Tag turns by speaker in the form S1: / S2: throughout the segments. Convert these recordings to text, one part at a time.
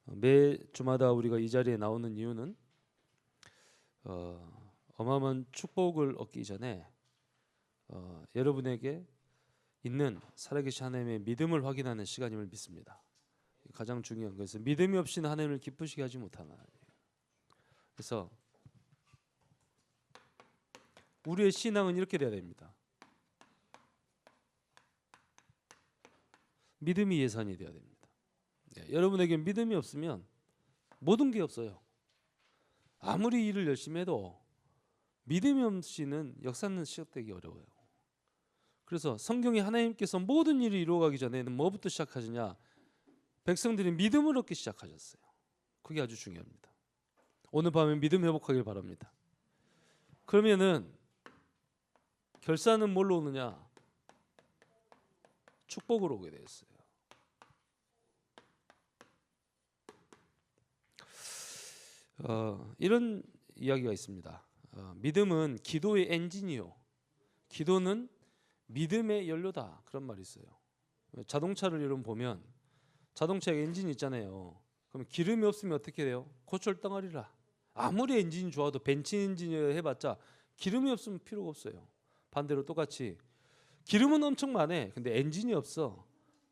S1: 매 주마다 우리가 이 자리에 나오는 이유는 어마어마한 축복을 얻기 전에 여러분에게 있는 살아계신 하나님의 믿음을 확인하는 시간임을 믿습니다. 가장 중요한 것은 믿음이 없이는 하나님을 기쁘시게 하지 못하는 하나님. 그래서 우리의 신앙은 이렇게 돼야 됩니다. 믿음이 예산이 되어야 됩니다. 여러분에게 믿음이 없으면 모든 게 없어요. 아무리 일을 열심히 해도 믿음이 없이는 역사는 시작되기 어려워요. 그래서 성경이 하나님께서 모든 일을 이루어가기 전에는 뭐부터 시작하시냐? 백성들이 믿음을 얻기 시작하셨어요. 그게 아주 중요합니다. 오늘 밤에 믿음 회복하길 바랍니다. 그러면은 결산은 뭘로 오느냐? 축복으로 오게 되었어요. 이런 이야기가 있습니다. 믿음은 기도의 엔진이요, 기도는 믿음의 연료다, 그런 말이 있어요. 자동차를 여러분 보면 자동차에 엔진이 있잖아요. 그럼 기름이 없으면 어떻게 돼요? 고철덩어리라. 아무리 엔진이 좋아도 벤친 엔진을 해봤자 기름이 없으면 필요가 없어요. 반대로 똑같이 기름은 엄청 많아. 근데 엔진이 없어.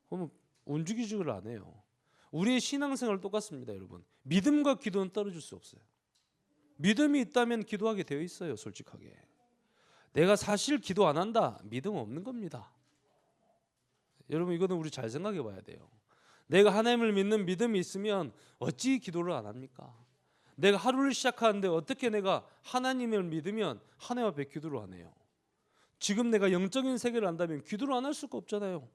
S1: 그러면 움직이지를 안 해요. 우리의 신앙생활 똑같습니다, 여러분. 믿음과 기도는 떨어질 수 없어요. 믿음이 있다면 기도하게 되어 있어요, 솔직하게. 내가 사실 기도 안 한다, 믿음 없는 겁니다. 여러분, 이거는 우리 잘 생각해 봐야 돼요. 내가 하나님을 믿는 믿음이 있으면 어찌 기도를 안 합니까? 내가 하루를 시작하는데 어떻게 내가 하나님을 믿으면 하나님 앞에 기도를 안 해요? 지금 내가 영적인 세계를 안다면 기도를 안 할 수가 없잖아요.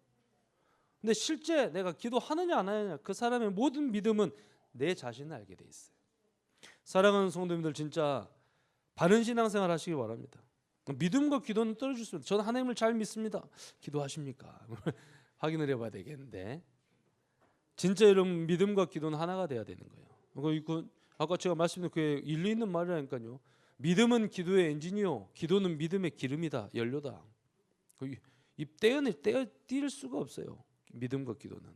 S1: 근데 실제 내가 기도하느냐 안 하느냐, 그 사람의 모든 믿음은 내 자신을 알게 돼 있어요. 사랑하는 성도님들, 진짜 바른 신앙생활 하시기 바랍니다. 믿음과 기도는 떨어질 수 없어요. 저는 하나님을 잘 믿습니다. 기도하십니까? 확인을 해봐야 되겠는데, 진짜 여러분 믿음과 기도는 하나가 돼야 되는 거예요. 아까 제가 말씀드린 그 일리 있는 말이라니까요. 믿음은 기도의 엔진이요, 기도는 믿음의 기름이다, 연료다. 이 떼어 수가 없어요, 믿음과 기도는.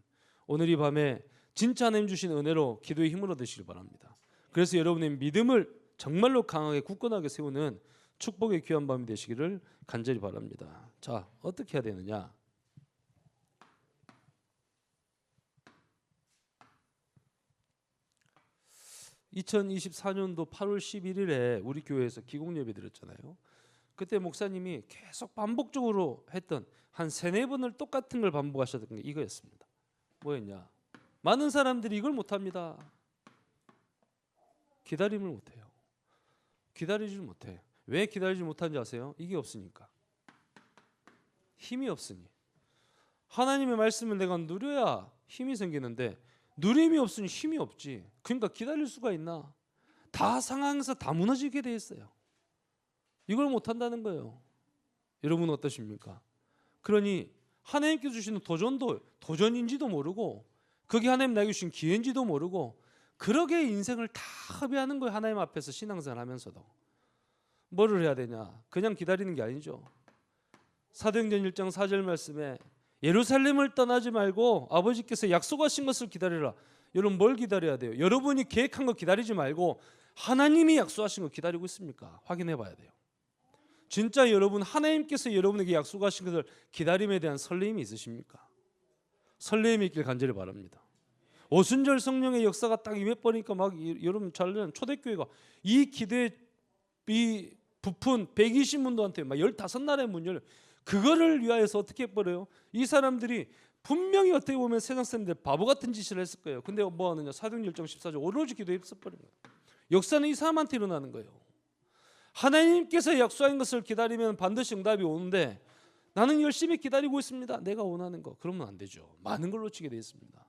S1: 오늘 이 밤에 진짜 하나님 주신 은혜로 기도의 힘을 얻으시길 바랍니다. 그래서 여러분의 믿음을 정말로 강하게 굳건하게 세우는 축복의 귀한 밤이 되시기를 간절히 바랍니다. 자, 어떻게 해야 되느냐? (2024년도 8월 11일에) 우리 교회에서 기공 예배 드렸잖아요. 그때 목사님이 계속 반복적으로 했던 한 3-4번을 똑같은 걸 반복하셨던 게 이거였습니다. 뭐였냐? 많은 사람들이 이걸 못합니다. 기다림을 못해요. 기다리질 못해. 왜 기다리지 못하는지 아세요? 이게 없으니까. 힘이 없으니. 하나님의 말씀을 내가 누려야 힘이 생기는데 누림이 없으니 힘이 없지. 그러니까 기다릴 수가 있나? 다 상황에서 다 무너지게 돼 있어요. 이걸 못한다는 거예요. 여러분은 어떠십니까? 그러니 하나님께 주시는 도전도 도전인지도 모르고, 그게 하나님 나에게 주신 기회인지도 모르고, 그러게 인생을 다 허비하는 거예요. 하나님 앞에서 신앙생활 하면서도. 뭐를 해야 되냐? 그냥 기다리는 게 아니죠. 사도행전 1장 4절 말씀에 예루살렘을 떠나지 말고 아버지께서 약속하신 것을 기다리라. 여러분, 뭘 기다려야 돼요? 여러분이 계획한 거 기다리지 말고 하나님이 약속하신 거 기다리고 있습니까? 확인해 봐야 돼요. 진짜 여러분, 하나님께서 여러분에게 약속하신 것을 기다림에 대한 설렘이 있으십니까? 설렘이 있길 간절히 바랍니다. 오순절 성령의 역사가 딱 임해버리니까 막 여러분 잘 아는 초대교회가 이 기도의 이 부푼 120문도한테 막 15날의 문 열려. 그거를 위하여서 어떻게 해버려요? 이 사람들이 분명히 어떻게 보면 세상 사람들 바보 같은 짓을 했을 거예요. 근데 뭐 하느냐? 사도행전 1장 14절 오로지 기도에 써버린 거예요. 역사는 이 사람한테 일어나는 거예요. 하나님께서 약속한 것을 기다리면 반드시 응답이 오는데, 나는 열심히 기다리고 있습니다, 내가 원하는 거. 그러면 안 되죠. 많은 걸 놓치게 되어 있습니다.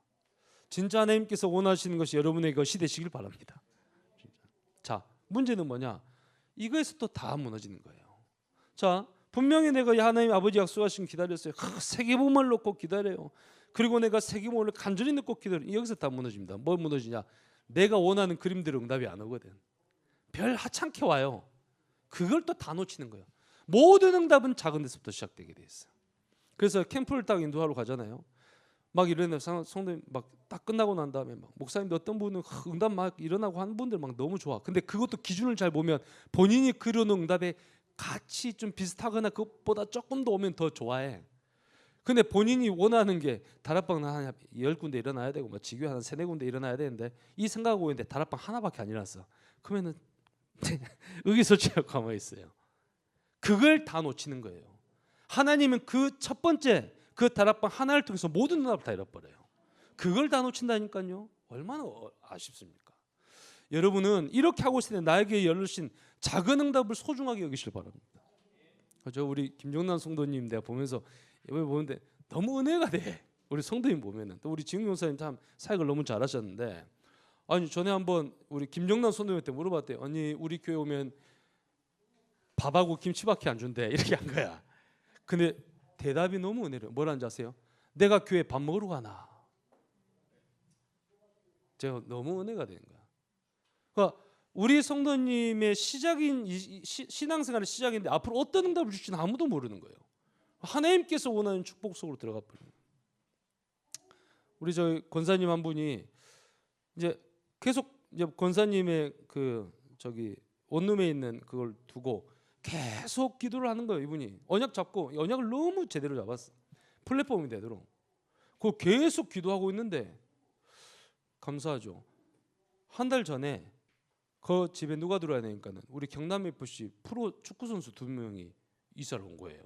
S1: 진짜 하나님께서 원하시는 것이 여러분의 것이 되시길 바랍니다. 자, 문제는 뭐냐? 이거에서 또 다 무너지는 거예요. 자, 분명히 내가 하나님 아버지 약속하신 기다렸어요. 세계복음을 놓고 기다려요. 그리고 내가 세계복음을 간절히 놓고 기다려요. 여기서 다 무너집니다. 뭘 무너지냐? 내가 원하는 그림대로 응답이 안 오거든. 별 하찮게 와요. 그걸 또 다 놓치는 거예요. 모든 응답은 작은 데서부터 시작되게 돼 있어요. 그래서 캠프를 딱 인도하러 가잖아요. 막 이러는 성도님 막 딱 끝나고 난 다음에 막 목사님들 어떤 분은 응답 막 일어나고 하는 분들 막 너무 좋아. 근데 그것도 기준을 잘 보면 본인이 그려놓은 응답에 같이 좀 비슷하거나 그것보다 조금 더 오면 더 좋아해. 근데 본인이 원하는 게 다락방 한 10군데 일어나야 되고 뭐 지교회 한 3-4군데 일어나야 되는데 이 생각하고 있는데 다락방 하나밖에 안 일어났어. 그러면은 의기소침하고 가만히 있어요. 그걸 다 놓치는 거예요. 하나님은 그 첫 번째 그 다락방 하나를 통해서 모든 응답을 다 잃어버려요. 그걸 다 놓친다니까요. 얼마나 아쉽습니까? 여러분은 이렇게 하고 있을 때 나에게 열리신 작은 응답을 소중하게 여기시길 바랍니다. 저 우리 김정란 성도님 내가 보면서 이번에 보는데 너무 은혜가 돼. 우리 성도님 보면은 또 우리 지흥 용사님 참 사역을 너무 잘하셨는데 아니 전에 한번 우리 김정란 성도님한테 물어봤대요. 아니 우리 교회 오면 밥하고 김치밖에 안 준대 이렇게 한 거야. 근데 대답이 너무 은혜로워요. 뭐라는지 아세요? 내가 교회 밥 먹으러 가나. 제가 너무 은혜가 되는 거야. 그러니까 우리 성도님의 시작인 신앙생활의 시작인데 앞으로 어떤 응답을 줄지는 아무도 모르는 거예요. 하나님께서 원하는 축복 속으로 들어가 버려요. 우리 저희 권사님 한 분이 이제 계속 이제 권사님의 그 저기 원룸에 있는 그걸 두고 계속 기도를 하는 거예요. 이분이 언약 잡고 언약을 너무 제대로 잡았어. 플랫폼이 되도록. 그 계속 기도하고 있는데 감사하죠. 한 달 전에 그 집에 누가 들어와야 되니까는 우리 경남 FC 프로 축구 선수 2명이 이사를 온 거예요.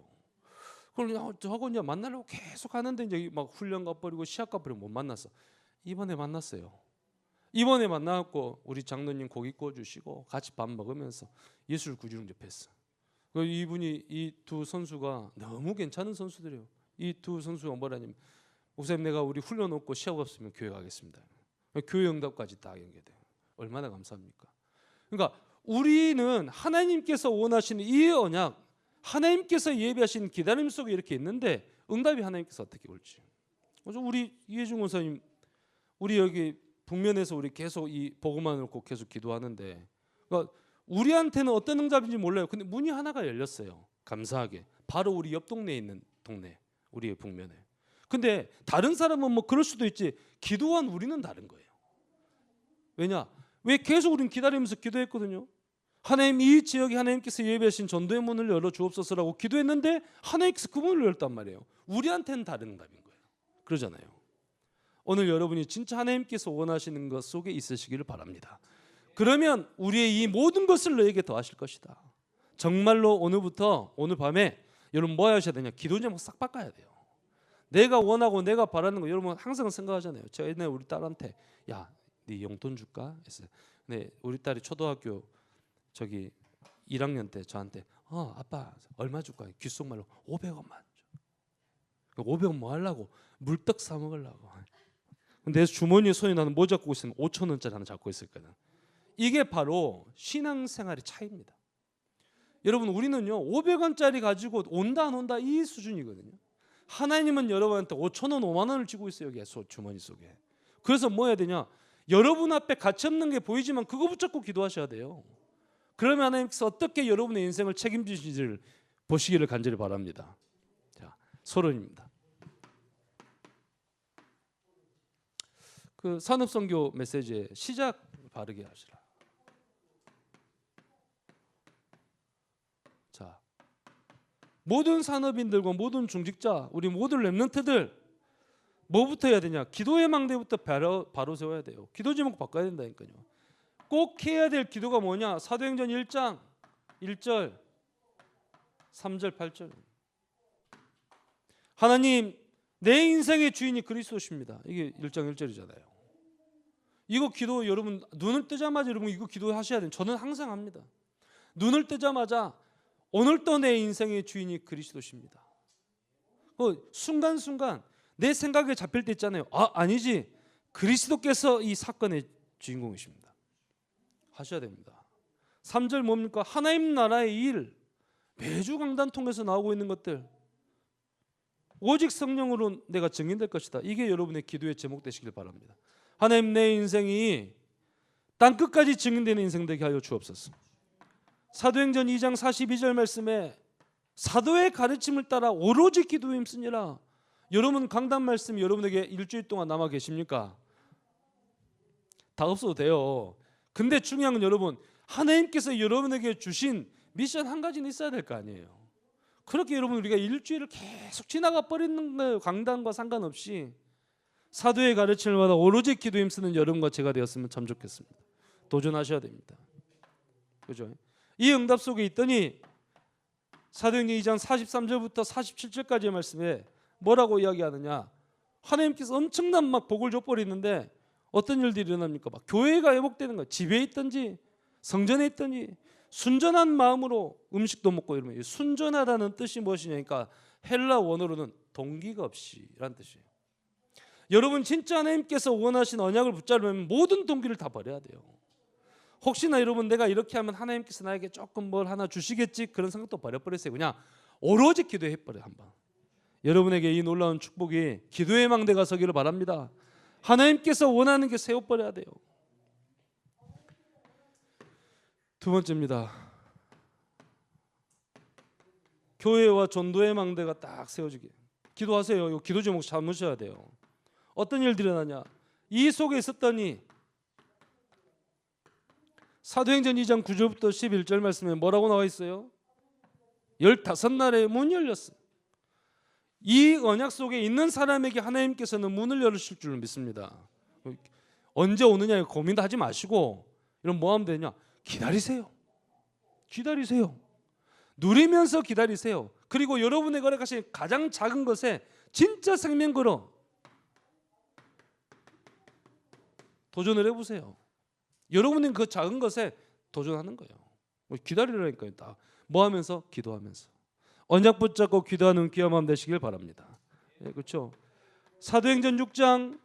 S1: 그걸 저하고 이제 만나려고 계속 하는데 이제 막 훈련 가버리고 시합 가버리고 못 만났어. 이번에 만났어요. 이번에 만나갖고 우리 장로님 고기 구워주시고 같이 밥 먹으면서 예술 구주를 접했어. 이분이 이 두 선수가 너무 괜찮은 선수들이에요. 이 두 선수가 뭐라냐면 목사님 내가 우리 훈련 없고 시합 없으면 교회 가겠습니다. 교회 응답까지 다 연계돼요. 얼마나 감사합니까? 그러니까 우리는 하나님께서 원하시는 이 언약, 하나님께서 예비하신 기다림 속에 이렇게 있는데 응답이 하나님께서 어떻게 올지. 그래서 우리 이해중 원사님, 우리 여기 북면에서 우리 계속 이 복음만 놓고 계속 기도하는데, 그러니까 우리한테는 어떤 응답인지 몰라요. 근데 문이 하나가 열렸어요. 감사하게. 바로 우리 옆 동네에 있는 동네, 우리의 북면에. 근데 다른 사람은 뭐 그럴 수도 있지. 기도한 우리는 다른 거예요. 왜냐? 왜 계속 우리는 기다리면서 기도했거든요. 하나님 이 지역에 하나님께서 예배하신 전도의 문을 열어 주옵소서라고 기도했는데 하나님께서 그 문을 열었단 말이에요. 우리한테는 다른 응답인 거예요. 그러잖아요. 오늘 여러분이 진짜 하나님께서 원하시는 것 속에 있으시기를 바랍니다. 그러면 우리의 이 모든 것을 너에게 더하실 것이다. 정말로 오늘부터 오늘 밤에 여러분 뭐 하셔야 되냐? 기도 제목 싹 바꿔야 돼요. 내가 원하고 내가 바라는 거 여러분 항상 생각하잖아요. 제가 옛날에 우리 딸한테 야, 네 용돈 줄까? 했어요. 근데 우리 딸이 초등학교 저기 1학년 때 저한테 아빠 얼마 줄까? 귓속말로 500원만 줘. 500원 뭐 하려고? 물떡 사 먹으려고. 근데 주머니에 손이 나는 뭐 잡고 있으면 5,000원짜리 하나 잡고 있었거든. 이게 바로 신앙생활의 차이입니다. 여러분 우리는요 500원짜리 가지고 온다 안 온다 이 수준이거든요. 하나님은 여러분한테 5,000원 5만 원을 쥐고 있어요. 여기 주머니 속에. 그래서 뭐 해야 되냐? 여러분 앞에 가치 없는 게 보이지만 그거 붙잡고 기도하셔야 돼요. 그러면 하나님께서 어떻게 여러분의 인생을 책임지시지를 보시기를 간절히 바랍니다. 자, 서론입니다. 그 산업선교 메시지의 시작 바르게 하시라. 자, 모든 산업인들과 모든 중직자, 우리 모든 렘넌트들 뭐부터 해야 되냐? 기도의 망대부터 바로 세워야 돼요. 기도 제목 바꿔야 된다니까요. 꼭 해야 될 기도가 뭐냐? 사도행전 1장 1절 3절 8절. 하나님 내 인생의 주인이 그리스도십니다. 이게 1장 1절이잖아요. 이거 기도 여러분 눈을 뜨자마자 여러분 이거 기도하셔야 돼요. 저는 항상 합니다. 눈을 뜨자마자 오늘도 내 인생의 주인이 그리스도십니다. 순간순간 내 생각에 잡힐 때 있잖아요. 아니지. 그리스도께서 이 사건의 주인공이십니다. 하셔야 됩니다. 3절 뭡니까? 하나님 나라의 일, 매주 강단 통해서 나오고 있는 것들 오직 성령으로 내가 증인될 것이다. 이게 여러분의 기도의 제목 되시길 바랍니다. 하나님 내 인생이 땅끝까지 증인되는 인생 되게 하여 주옵소서. 사도행전 2장 42절 말씀에 사도의 가르침을 따라 오로지 기도에 힘쓰니라. 여러분 강단 말씀 여러분에게 일주일 동안 남아 계십니까? 다 없어도 돼요. 근데 중요한 건 여러분, 하나님께서 여러분에게 주신 미션 한 가지는 있어야 될 거 아니에요. 그렇게 여러분 우리가 일주일을 계속 지나가 버리는 거예요. 강단과 상관없이 사도의 가르침을 받아 오로지 기도에 힘쓰는 여러분과 제가 되었으면 참 좋겠습니다. 도전하셔야 됩니다. 그죠? 이 응답 속에 있더니 사도행전 2장 43절부터 47절까지의 말씀에 뭐라고 이야기하느냐? 하나님께서 엄청난 막 복을 줘버리는데 어떤 일들이 일어납니까? 막 교회가 회복되는 거예요. 집에 있든지 성전에 있든지 순전한 마음으로 음식도 먹고 이러면, 순전하다는 뜻이 무엇이냐니까 헬라 원어로는 동기가 없이라는 뜻이에요. 여러분 진짜 하나님께서 원하신 언약을 붙잡으려면 모든 동기를 다 버려야 돼요. 혹시나 여러분 내가 이렇게 하면 하나님께서 나에게 조금 뭘 하나 주시겠지 그런 생각도 버려버렸어요. 그냥 오로지 기도해버려요. 한번 여러분에게 이 놀라운 축복이 기도의 망대가 서기를 바랍니다. 하나님께서 원하는 게 세워버려야 돼요. 두 번째입니다. 교회와 전도의 망대가 딱 세워지게 기도하세요. 이 기도 제목 잡으셔야 돼요. 어떤 일들이 일어나냐? 이 속에 있었더니 사도행전 2장 9절부터 11절 말씀에 뭐라고 나와 있어요? 15날에 문이 열렸어요. 이 언약 속에 있는 사람에게 하나님께서는 문을 열으실 줄 믿습니다. 언제 오느냐 고민도 하지 마시고, 이런 뭐 하면 되냐? 기다리세요. 기다리세요. 누리면서 기다리세요. 그리고 여러분의 거래가신 가장 작은 것에 진짜 생명 걸어 도전을 해보세요. 여러분은 그 작은 것에 도전하는 거예요. 기다리라니까요. 다 뭐 하면서? 기도하면서. 언약 붙잡고 기도하는 귀한 마음 되시길 바랍니다. 네, 그렇죠? 사도행전 6장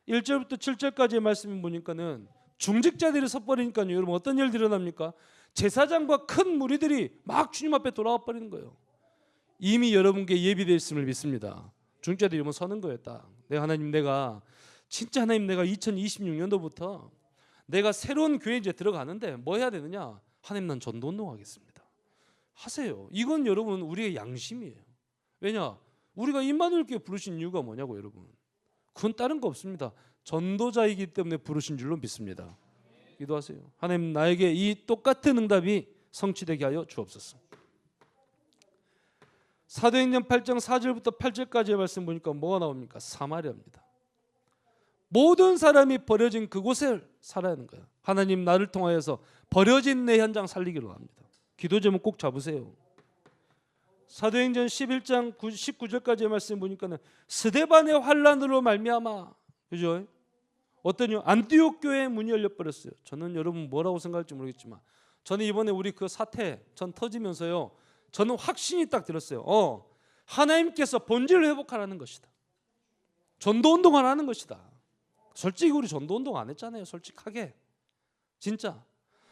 S1: 1절부터 7절까지의 말씀을 보니까는 중직자들이 섰버리니까요. 여러분 어떤 일들이 일어납니까? 제사장과 큰 무리들이 막 주님 앞에 돌아와 버리는 거예요. 이미 여러분께 예비되어 있음을 믿습니다. 중직자들이 뭐 서는 거예요. 딱 하나님, 내가 진짜 하나님, 내가 2026년도부터 내가 새로운 교회에 이제 들어가는데 뭐 해야 되느냐? 하나님, 난 전도운동 하겠습니다. 하세요. 이건 여러분 우리의 양심이에요. 왜냐? 우리가 임마누엘 교회 부르신 이유가 뭐냐고 여러분. 그건 다른 거 없습니다. 전도자이기 때문에 부르신 줄로 믿습니다. 기도하세요. 하나님, 나에게 이 똑같은 응답이 성취되게 하여 주옵소서. 사도행전 8장 4절부터 8절까지의 말씀 보니까 뭐가 나옵니까? 사마리아입니다. 모든 사람이 버려진 그곳을 살아야 하는 거예요. 하나님, 나를 통하여서 버려진 내 현장 살리기로 합니다. 기도 제목 꼭 잡으세요. 사도행전 11장 19절까지의 말씀 보니까는 스데반의 환란으로 말미암아, 그죠? 어떠냐? 안디옥 교회의 문이 열려 버렸어요. 저는 여러분 뭐라고 생각할지 모르겠지만 저는 이번에 우리 그 사태 전 터지면서요, 저는 확신이 딱 들었어요. 하나님께서 본질을 회복하라는 것이다. 전도 운동을 하는 것이다. 솔직히 우리 전도 운동 안 했잖아요. 솔직하게. 진짜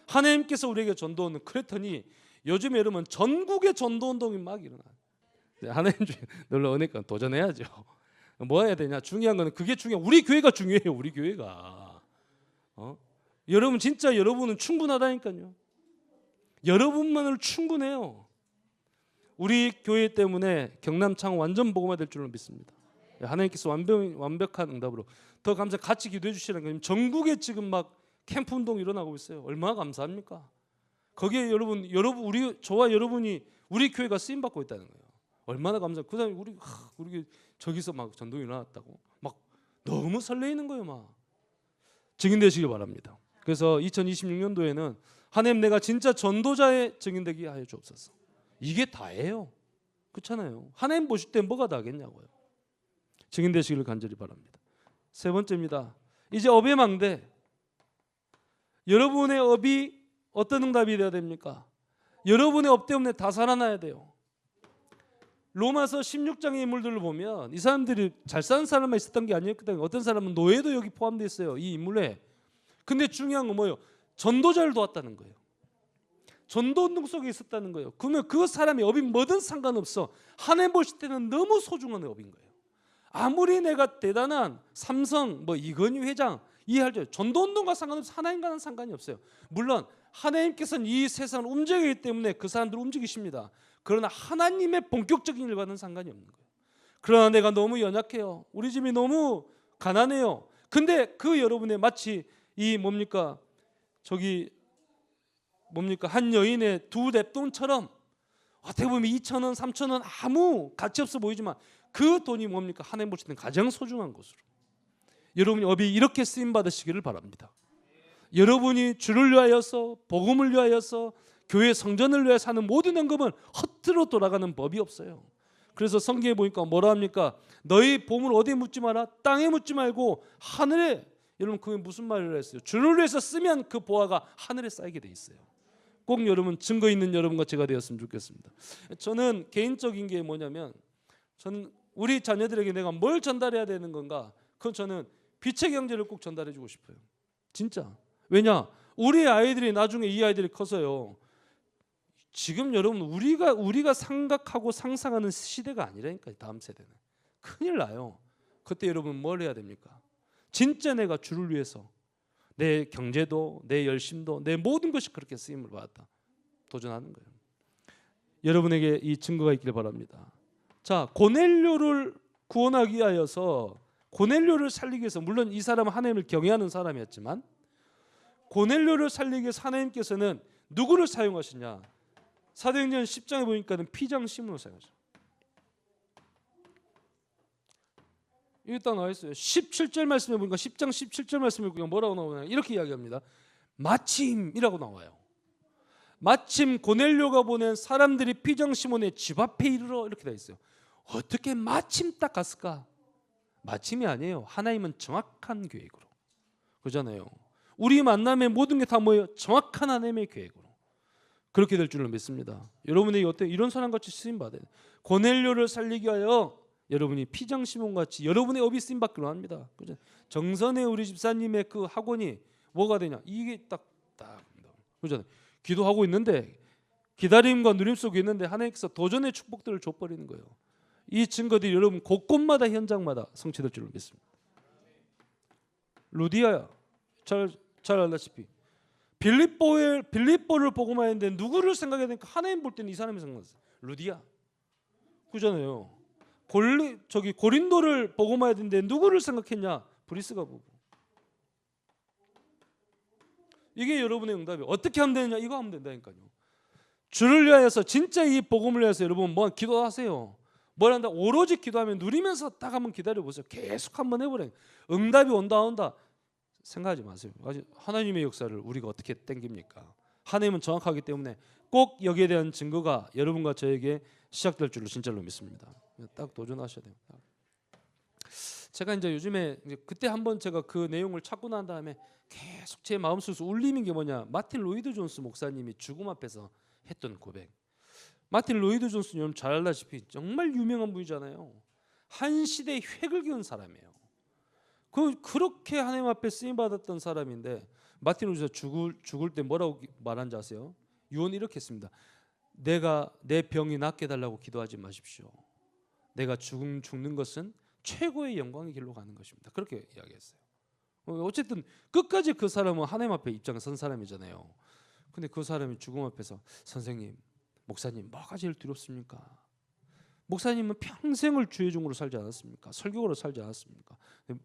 S1: 하나님께서 우리에게 전도 운동, 그랬더니 요즘에 여러분 전국의 전도 운동이 막 일어나요. 하나님 중에 놀러 오니까 도전해야죠. 뭐 해야 되냐? 중요한 거는 그게 우리 교회가 중요해요. 우리 교회가. 여러분 진짜 여러분은 충분하다니까요. 여러분만으로 충분해요. 우리 교회 때문에 경남창 완전 복음화 될 줄로 믿습니다. 하나님께서 완벽한 응답으로 더 감사, 같이 기도해 주시라는 거예요. 전국에 지금 막 캠프 운동 일어나고 있어요. 얼마나 감사합니까? 거기에 여러분 저와 여러분이 우리 교회가 쓰임 받고 있다는 거예요. 얼마나 감사해요. 그다음에 우리 저기서 막 전동이 일어났다고 막 너무 설레이는 거예요. 막 증인되시길 바랍니다. 그래서 2026년도에는 하나님, 내가 진짜 전도자의 증인되게 하여 주옵소서. 이게 다예요. 그렇잖아요. 하나님 보실 때 뭐가 다겠냐고요. 증인되시기를 간절히 바랍니다. 세 번째입니다. 이제 업의 망대. 여러분의 업이 어떤 응답이 되어야 됩니까? 여러분의 업 때문에 다 살아나야 돼요. 로마서 16장의 인물들을 보면 이 사람들이 잘 사는 사람만 있었던 게 아니었거든요. 어떤 사람은 노예도 여기 포함되어 있어요. 이 인물에. 근데 중요한 건 뭐예요? 전도자를 도왔다는 거예요. 전도운동 속에 있었다는 거예요. 그러면 그 사람의 업이 뭐든 상관없어. 하나님 보실 때는 너무 소중한 업인 거예요. 아무리 내가 대단한 삼성 이건희 회장 이해할죠. 전도운동과 상관없어. 하나님과는 상관이 없어요. 물론 하나님께서는 이 세상을 움직이기 때문에 그 사람들을 움직이십니다. 그러나 하나님의 본격적인 일과는 상관이 없는 거예요. 그러나 내가 너무 연약해요. 우리 집이 너무 가난해요. 근데 그 여러분의 마치 이 뭡니까? 저기 뭡니까? 한 여인의 두 랩돈처럼 어떻게 보면 2,000원, 3,000원 아무 가치 없어 보이지만 그 돈이 뭡니까? 하나님 보실 때는 가장 소중한 것으로. 여러분이 업이 이렇게 쓰임 받으시기를 바랍니다. 여러분이 주를 위하여서 복음을 위하여서 교회 성전을 위해 사는 모든 헌금은 헛으로 돌아가는 법이 없어요. 그래서 성경에 보니까 뭐라 합니까? 너희 보물 어디에 묻지 마라. 땅에 묻지 말고 하늘에. 여러분 그게 무슨 말을 했어요? 주를 위해서 쓰면 그 보화가 하늘에 쌓이게 돼 있어요. 꼭 여러분 증거 있는 여러분과 제가 되었으면 좋겠습니다. 저는 개인적인 게 뭐냐면 저는 우리 자녀들에게 내가 뭘 전달해야 되는 건가? 그건 저는 빛의 경제를 꼭 전달해 주고 싶어요. 진짜. 왜냐? 우리 아이들이 나중에 이 아이들이 커서요. 지금 여러분 우리가 생각하고 상상하는 시대가 아니라니까요. 다음 세대는. 큰일 나요. 그때 여러분 뭘 해야 됩니까? 진짜 내가 주를 위해서 내 경제도 내 열심도 내 모든 것이 그렇게 쓰임을 받았다. 도전하는 거예요. 여러분에게 이 증거가 있길 바랍니다. 자, 고넬료를 구원하기 위하여서 고넬료를 살리기 위해서 물론 이 사람은 하나님을 경외하는 사람이었지만 고넬료를 살리기 위해서 하나님께서는 누구를 사용하시냐? 사도행전 10장에 보니까는 피장 시몬을 사용하죠. 여기 딱 나와 있어요. 17절 말씀에 보니까 10장 17절 말씀에 보니까 뭐라고 나오냐? 이렇게 이야기합니다. 마침이라고 나와요. 마침 고넬료가 보낸 사람들이 피장 시몬의 집 앞에 이르러 이렇게 돼 있어요. 어떻게 마침 딱 갔을까? 마침이 아니에요. 하나님은 정확한 계획으로. 그러잖아요. 우리 만남의 모든 게 다 뭐예요? 정확한 하나님의 계획으로. 그렇게 될 줄로 믿습니다. 여러분에게 어때? 이런 사람같이 쓰임받아요. 고넬료를 살리기 위하여 여러분이 피장 시몬같이 여러분의 업이 쓰임받기로 합니다. 그죠? 정선의 우리 집사님의 그 학원이 뭐가 되냐? 이게 딱 그잖아요. 기도하고 있는데 기다림과 누림 속에 있는데 하나님께서 도전의 축복들을 줘버리는 거예요. 이 증거들이 여러분 곳곳마다 현장마다 성취될 줄로 믿습니다. 루디아야 잘 알다시피 빌립보를 보고만 했는데 누구를 생각해야 되니까 하나님 볼 때는 이 사람이 생각났어요. 루디아. 그잖아요. 고린도를 보고만 해야 되는데 누구를 생각했냐? 브리스가 보고. 이게 여러분의 응답이에요. 어떻게 하면 되느냐? 이거 하면 된다니까요. 주를 위하여서 진짜 이 복음을 위해서 여러분 뭐 기도하세요. 뭘 한다? 오로지 기도하면 누리면서 딱 한번 기다려보세요. 계속 한번 해보래요. 응답이 온다. 생각하지 마세요. 하나님의 역사를 우리가 어떻게 땡깁니까? 하나님은 정확하기 때문에 꼭 여기에 대한 증거가 여러분과 저에게 시작될 줄로 진짜로 믿습니다. 딱 도전하셔야 돼요. 제가 이제 요즘에 그때 한번 제가 그 내용을 찾고 난 다음에 계속 제 마음속에서 울리는 게 뭐냐? 마틴 로이드 존스 목사님이 죽음 앞에서 했던 고백. 마틴 로이드 존스 여러분 잘 알다시피 정말 유명한 분이잖아요. 한 시대의 획을 그은 사람이에요. 그렇게 하나님 앞에 쓰임 받았던 사람인데 마틴 로이드 존스 죽을 때 뭐라고 말한지 아세요? 유언 이렇게 했습니다. 내가 내 병이 낫게 달라고 기도하지 마십시오. 내가 죽는 것은 최고의 영광의 길로 가는 것입니다. 그렇게 이야기했어요. 어쨌든 끝까지 그 사람은 하나님 앞에 입장에 선 사람이잖아요. 근데 그 사람이 죽음 앞에서 선생님, 목사님 뭐가 제일 두렵습니까? 목사님은 평생을 주의 종으로 살지 않았습니까? 설교로 살지 않았습니까?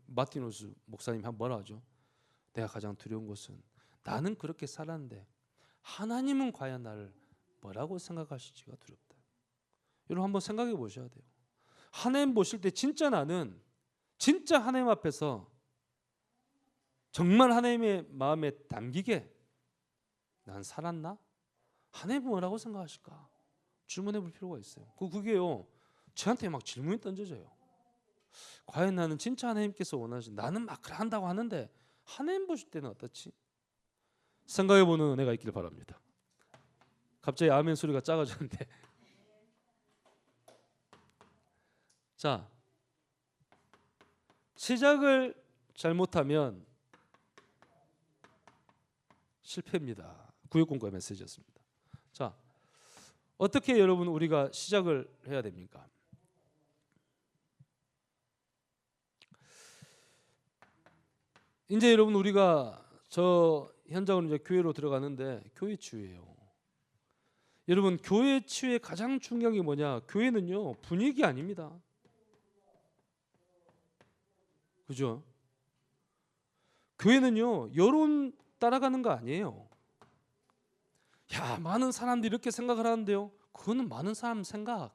S1: 마틴 로이드 목사님 한 뭐라 하죠? 내가 가장 두려운 것은 나는 그렇게 살았는데 하나님은 과연 나를 뭐라고 생각하실지가 두렵다. 여러분 한번 생각해 보셔야 돼요. 하나님 보실 때 진짜 나는 진짜 하나님 앞에서 정말 하나님의 마음에 담기게 난 살았나? 하나님 뭐라고 생각하실까? 질문해 볼 필요가 있어요. 그게요. 저한테 막 질문이 던져져요. 과연 나는 진짜 하나님께서 원하신 나는 막 한다고 하는데 하나님 보실 때는 어떻지? 생각해 보는 은혜가 있기를 바랍니다. 갑자기 아멘 소리가 작아졌는데 자, 시작을 잘못하면 실패입니다. 구역공과 메시지였습니다. 자, 어떻게 여러분 우리가 시작을 해야 됩니까? 이제 여러분 우리가 저 현장으로 이제 교회로 들어가는데 교회 치유예요. 여러분 교회 치유의 가장 중요한 게 뭐냐? 교회는요 분위기 아닙니다. 그죠? 교회는요 여론 따라가는 거 아니에요. 야, 많은 사람들이 이렇게 생각을 하는데요, 그거는 많은 사람 생각.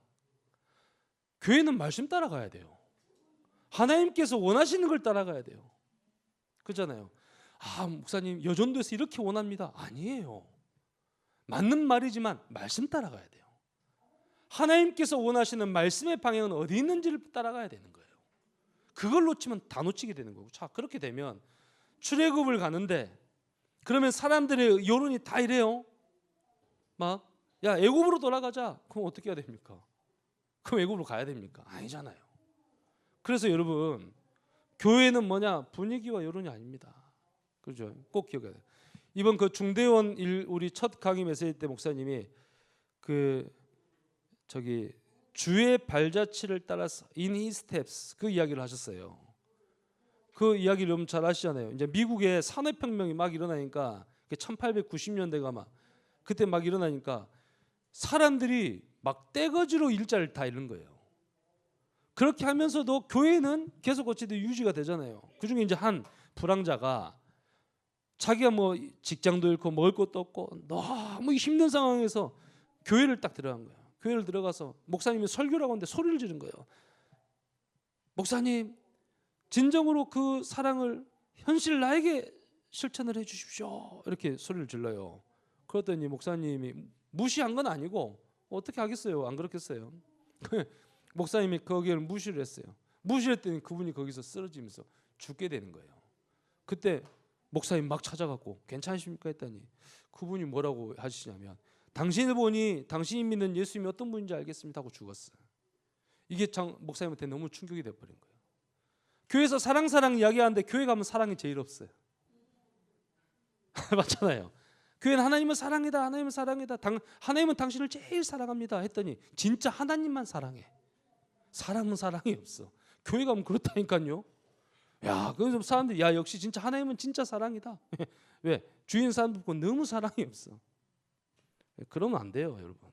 S1: 교회는 말씀 따라가야 돼요. 하나님께서 원하시는 걸 따라가야 돼요. 그렇잖아요. 아, 목사님 여전도에서 이렇게 원합니다. 아니에요. 맞는 말이지만 말씀 따라가야 돼요. 하나님께서 원하시는 말씀의 방향은 어디 있는지를 따라가야 되는 거예요. 그걸 놓치면 다 놓치게 되는 거고. 자, 그렇게 되면 출애굽을 가는데, 그러면 사람들의 여론이 다 이래요. 막, 야, 애굽으로 돌아가자. 그럼 어떻게 해야 됩니까? 그럼 애굽으로 가야 됩니까? 아니잖아요. 그래서 여러분, 교회는 뭐냐? 분위기와 여론이 아닙니다. 그렇죠? 꼭 기억해야 돼요. 이번 그 중대원 우리 첫 강의 메시지 때 목사님이 주의 발자취를 따라서 in his steps 그 이야기를 하셨어요. 그 이야기를 여러분 잘 아시잖아요. 이제 미국의 산업혁명이 막 일어나니까 1890년대가 막 그때 막 일어나니까 사람들이 막 떼거지로 일자를 다 잃는 거예요. 그렇게 하면서도 교회는 계속 어찌든 유지가 되잖아요. 그중에 이제 한 불황자가 자기가 뭐 직장도 잃고 먹을 것도 없고 너무 힘든 상황에서 교회를 딱 들어간 거예요. 교회를 들어가서 목사님이 설교라고 하는데 소리를 지른 거예요. 목사님, 진정으로 그 사랑을 현실 나에게 실천을 해 주십시오. 이렇게 소리를 질러요. 그랬더니 목사님이 무시한 건 아니고 어떻게 하겠어요? 안 그렇겠어요? 목사님이 거기를 무시를 했어요. 무시했더니 그분이 거기서 쓰러지면서 죽게 되는 거예요. 그때 목사님 막 찾아갔고 괜찮으십니까 했더니 그분이 뭐라고 하시냐면, 당신을 보니 당신이 믿는 예수님이 어떤 분인지 알겠습니다 하고 죽었어요. 이게 목사님한테 너무 충격이 돼버린 거예요. 교회에서 사랑 이야기하는데 교회 가면 사랑이 제일 없어요. 맞잖아요. 교회는 하나님은 사랑이다, 하나님은 사랑이다, 하나님은 당신을 제일 사랑합니다 했더니 진짜 하나님만 사랑해. 사람은 사랑이 없어. 교회 가면 그렇다니까요. 야, 그래서 사람들이 야, 역시 진짜 하나님은 진짜 사랑이다. 왜? 주인 사람들 보고 너무 사랑이 없어. 그러면 안 돼요, 여러분.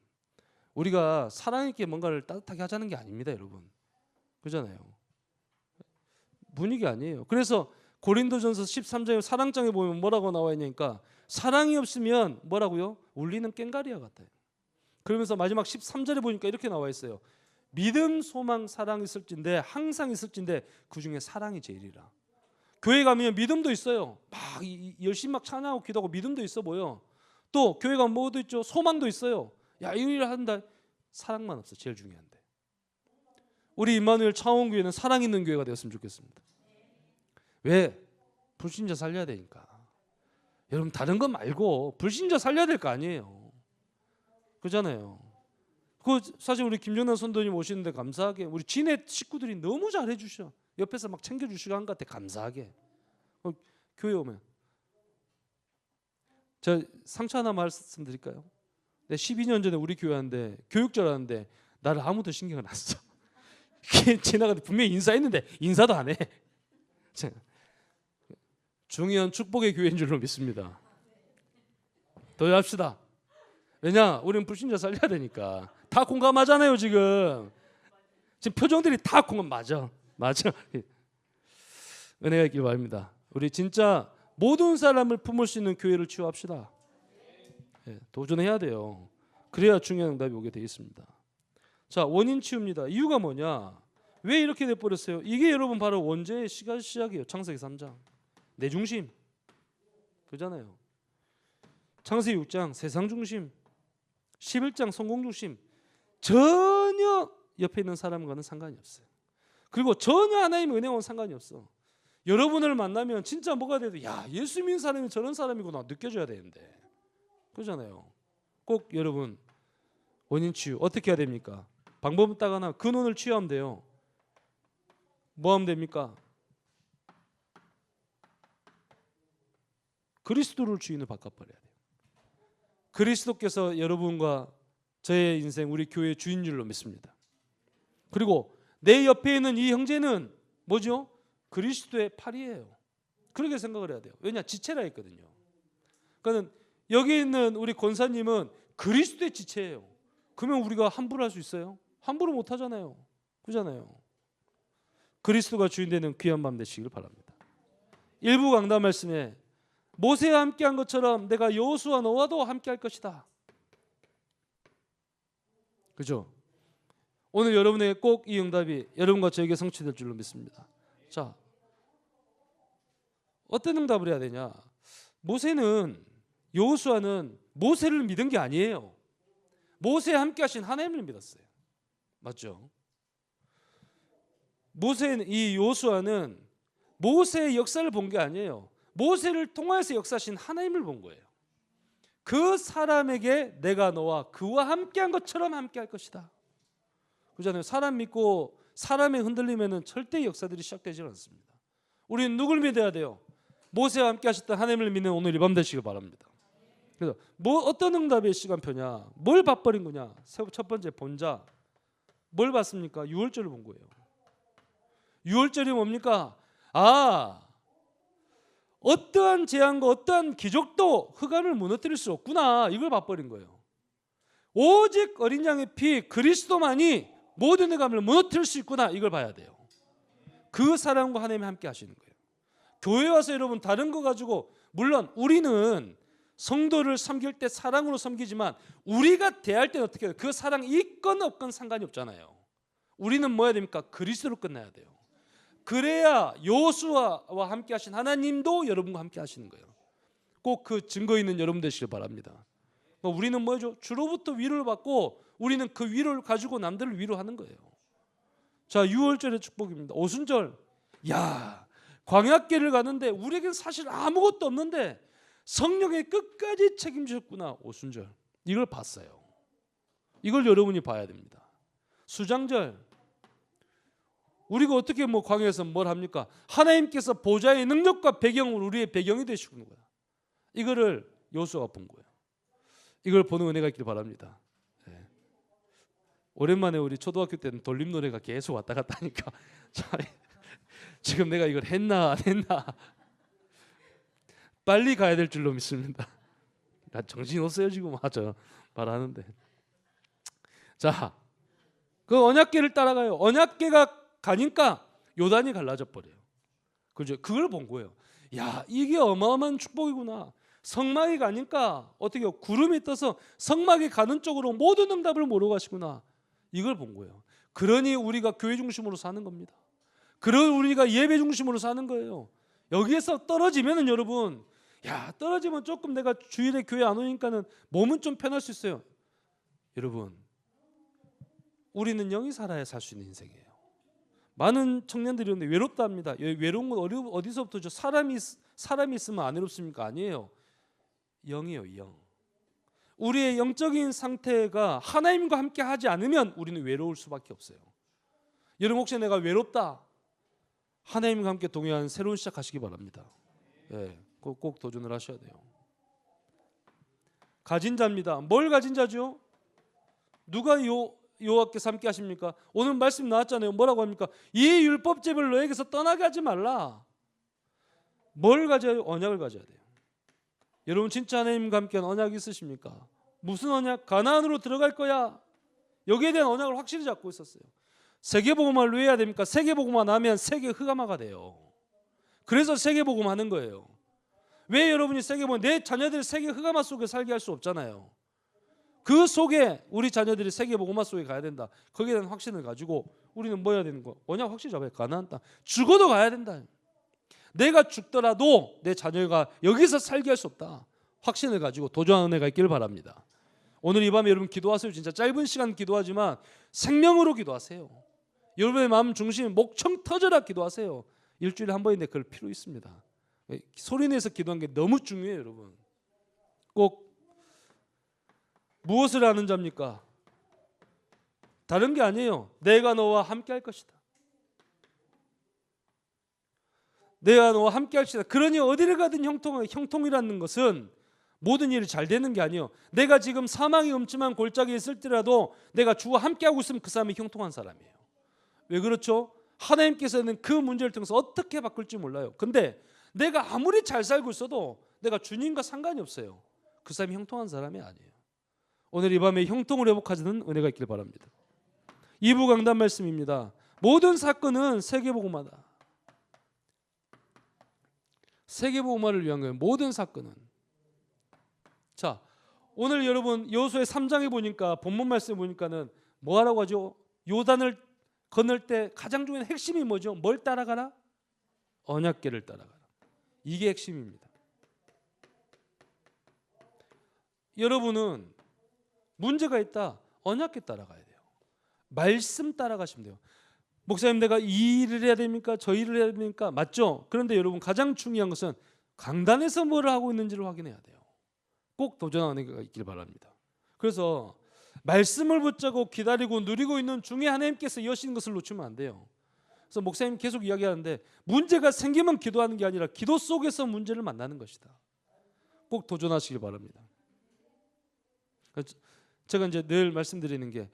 S1: 우리가 사랑 있게 뭔가를 따뜻하게 하자는 게 아닙니다, 여러분. 그잖아요. 분위기 아니에요. 그래서 고린도전서 13장에 사랑장에 보면 뭐라고 나와 있냐니까, 사랑이 없으면 뭐라고요? 울리는 꽹과리와 같아요. 그러면서 마지막 13절에 보니까 이렇게 나와 있어요. 믿음, 소망, 사랑이 있을진데, 항상 있을진데 그 중에 사랑이 제일이라. 교회 가면 믿음도 있어요. 막 열심히 막 찬양하고 기도하고 믿음도 있어 보여. 또 교회 가면 뭐도 있죠? 소망도 있어요. 야, 이 일을 한다. 사랑만 없어. 제일 중요한데. 우리 임마누엘 창원교회는 사랑 있는 교회가 되었으면 좋겠습니다. 왜? 불신자 살려야 되니까. 여러분, 다른 거 말고 불신자 살려야 될 거 아니에요. 그렇잖아요. 그 사실 우리 김정남 선도님 오시는데 감사하게 우리 진해 식구들이 너무 잘해 주셔. 옆에서 막 챙겨 주시고 한 것 같아. 감사하게. 교회 오면 저 상처 하나 말씀드릴까요? 내가 12년 전에 우리 교회 하는데 교육절 하는데 나를 아무도 신경을 안 써. 지나가는데 분명히 인사했는데 인사도 안 해. 중요한 축복의 교회인 줄로 믿습니다. 더 합시다. 왜냐? 우리는 불신자 살려야 되니까. 다 공감하잖아요. 지금 표정들이 다 공감. 맞아. 은혜가 있길 바랍니다. 우리 진짜 모든 사람을 품을 수 있는 교회를 취업합시다. 도전해야 돼요. 그래야 중요한 응답이 오게 되어 있습니다. 자, 원인 치유입니다. 이유가 뭐냐? 왜 이렇게 돼버렸어요? 이게 여러분 바로 원죄의 시작이에요. 창세기 3장 내 중심 그잖아요. 창세기 6장 세상 중심, 11장 성공 중심, 전혀 옆에 있는 사람과는 상관이 없어요. 그리고 전혀 하나님의 은혜와는 상관이 없어. 여러분을 만나면 진짜 뭐가 돼도 야, 예수 믿는 사람이 저런 사람이구나 느껴져야 되는데. 그렇잖아요. 꼭 여러분 원인 치유 어떻게 해야 됩니까? 방법은 딱 하나, 근원을 치유하면 돼요. 뭐 하면 됩니까? 그리스도를 주인을 바꿔버려야 돼요. 그리스도께서 여러분과 저의 인생, 우리 교회의 주인 줄로 믿습니다. 그리고 내 옆에 있는 이 형제는 뭐죠? 그리스도의 팔이에요. 그렇게 생각을 해야 돼요. 왜냐? 지체라 했거든요. 그러니까 여기 있는 우리 권사님은 그리스도의 지체예요. 그러면 우리가 함부로 할 수 있어요? 함부로 못 하잖아요. 그렇잖아요. 그리스도가 주인 되는 귀한 밤 되시길 바랍니다. 일부 강단 말씀에 모세와 함께한 것처럼 내가 여호수아 너와도 함께할 것이다. 그죠? 오늘 여러분에게 꼭 이 응답이 여러분과 저에게 성취될 줄로 믿습니다. 자, 어떤 응답을 해야 되냐? 모세는, 여호수아는 모세를 믿은 게 아니에요. 모세와 함께 하신 하나님을 믿었어요. 맞죠? 이 여호수아는 모세의 역사를 본 게 아니에요. 모세를 통해서 역사하신 하나님을 본 거예요. 그 사람에게 내가 너와 그와 함께한 것처럼 함께할 것이다. 그렇잖아요. 사람 믿고 사람의 흔들리면은 절대 역사들이 시작되지 않습니다. 우리는 누굴 믿어야 돼요? 모세와 함께 하셨던 하나님을 믿는 오늘 이 밤 되시길 바랍니다. 그래서 어떤 응답의 시간표냐? 뭘 봐버린 거냐? 첫 번째 본자. 뭘 봤습니까? 유월절을 본 거예요. 유월절이 뭡니까? 어떠한 재앙과 어떠한 기적도 흑암을 무너뜨릴 수 없구나. 이걸 봐버린 거예요. 오직 어린 양의 피 그리스도만이 모든 흑암을 무너뜨릴 수 있구나. 이걸 봐야 돼요. 그 사랑과 하나님이 함께 하시는 거예요. 교회 와서 여러분 다른 거 가지고, 물론 우리는 성도를 섬길 때 사랑으로 섬기지만 우리가 대할 때는 어떻게 해요? 그 사랑이 있건 없건 상관이 없잖아요. 우리는 뭐 해야 됩니까? 그리스도로 끝나야 돼요. 그래야 여호수아와 함께 하신 하나님도 여러분과 함께 하시는 거예요. 꼭 그 증거 있는 여러분 되시길 바랍니다. 우리는 뭐죠? 주로부터 위로를 받고 우리는 그 위로를 가지고 남들을 위로하는 거예요. 자, 유월절의 축복입니다. 오순절. 야, 광야길을 가는데 우리에겐 사실 아무것도 없는데 성령이 끝까지 책임지셨구나. 오순절. 이걸 봤어요. 이걸 여러분이 봐야 됩니다. 수장절. 우리가 어떻게 광야에서 뭘 합니까? 하나님께서 보좌의 능력과 배경으로 우리의 배경이 되시는 거야. 이거를 여호수아가 본 거예요. 이걸 보는 은혜가 있길 바랍니다. 네. 오랜만에 우리 초등학교 때는 돌림 노래가 계속 왔다 갔다 하니까 지금 내가 이걸 했나 안 했나 빨리 가야 될 줄로 믿습니다. 정신이 없어요 지금 맞아 말하는데. 자, 그 언약궤를 따라가요. 언약궤가 가니까 요단이 갈라져 버려요. 그죠? 그걸 본 거예요. 야, 이게 어마어마한 축복이구나. 성막이 가니까 어떻게 구름이 떠서 성막이 가는 쪽으로 모든 응답을 몰고 가시구나. 이걸 본 거예요. 그러니 우리가 교회 중심으로 사는 겁니다. 그러니 우리가 예배 중심으로 사는 거예요. 여기에서 떨어지면은 여러분, 떨어지면 조금 내가 주일에 교회 안 오니까는 몸은 좀 편할 수 있어요. 여러분, 우리는 영이 살아야 살 수 있는 인생이에요. 많은 청년들이 오는데 외롭다 합니다. 외로운 건 어디서부터죠? 사람이 있으면 안 외롭습니까? 아니에요. 영이에요, 영. 우리의 영적인 상태가 하나님과 함께 하지 않으면 우리는 외로울 수밖에 없어요. 여러분 혹시 내가 외롭다, 하나님과 함께 동행하는 새로운 시작하시기 바랍니다. 네, 꼭 도전을 하셔야 돼요. 가진 자입니다. 뭘 가진 자죠? 누가 여호와께서 함께 하십니까? 오늘 말씀 나왔잖아요. 뭐라고 합니까? 이 율법제를 너에게서 떠나게 하지 말라. 뭘 가져야? 언약을 가져야 돼요. 여러분 진짜 하나님과 함께한 언약이 있으십니까? 무슨 언약? 가나안으로 들어갈 거야. 여기에 대한 언약을 확실히 잡고 있었어요. 세계복음화를 왜 해야 됩니까? 세계복음화 나면 세계 흑암화가 돼요. 그래서 세계복음 하는 거예요. 왜 여러분이 세계복음, 내 자녀들 세계 흑암화 속에 살게 할 수 없잖아요. 그 속에 우리 자녀들이 세계복음화 속에 가야 된다. 거기에 대한 확신을 가지고 우리는 뭐 해야 되는 거? 언약 확실히 잡아야 가나안 땅. 죽어도 가야 된다. 내가 죽더라도 내 자녀가 여기서 살게 할 수 없다. 확신을 가지고 도전하는 은혜가 있기를 바랍니다. 오늘 이 밤에 여러분 기도하세요. 진짜 짧은 시간 기도하지만 생명으로 기도하세요. 여러분의 마음 중심에 목청 터져라 기도하세요. 일주일에 한 번인데 그럴 필요 있습니다. 소리내서 기도하는 게 너무 중요해요. 여러분 꼭 무엇을 하는 자입니까? 다른 게 아니에요. 내가 너와 함께 할 것이다. 내가 너와 함께 할 것이다. 그러니 어디를 가든 형통이라는 것은 모든 일이 잘 되는 게 아니에요. 내가 지금 사망이 음침한 골짜기에 있을 때라도 내가 주와 함께하고 있으면 그 사람이 형통한 사람이에요. 왜 그렇죠? 하나님께서는 그 문제를 통해서 어떻게 바꿀지 몰라요. 근데 내가 아무리 잘 살고 있어도 내가 주님과 상관이 없어요. 그 사람이 형통한 사람이 아니에요. 오늘 이 밤에 형통을 회복하는 은혜가 있길 바랍니다. 2부 강단 말씀입니다. 모든 사건은 세계복음화다. 세계복음화를 위한 거예요. 모든 사건은. 자, 오늘 여러분 여호수아 3장에 보니까 본문 말씀에 보니까는 뭐 하라고 하죠? 요단을 건널 때 가장 중요한 핵심이 뭐죠? 뭘 따라가라? 언약궤를 따라가라. 이게 핵심입니다. 여러분은 문제가 있다. 언약궤 따라가야 돼요. 말씀 따라가시면 돼요. 목사님, 내가 이 일을 해야 됩니까? 저 일을 해야 됩니까? 맞죠? 그런데 여러분 가장 중요한 것은 강단에서 뭘 하고 있는지를 확인해야 돼요. 꼭 도전하는 게 있길 바랍니다. 그래서 말씀을 붙잡고 기다리고 누리고 있는 중에 하나님께서 여시는 것을 놓치면 안 돼요. 그래서 목사님 계속 이야기하는데 문제가 생기면 기도하는 게 아니라 기도 속에서 문제를 만나는 것이다. 꼭 도전하시길 바랍니다. 제가 이제 늘 말씀드리는 게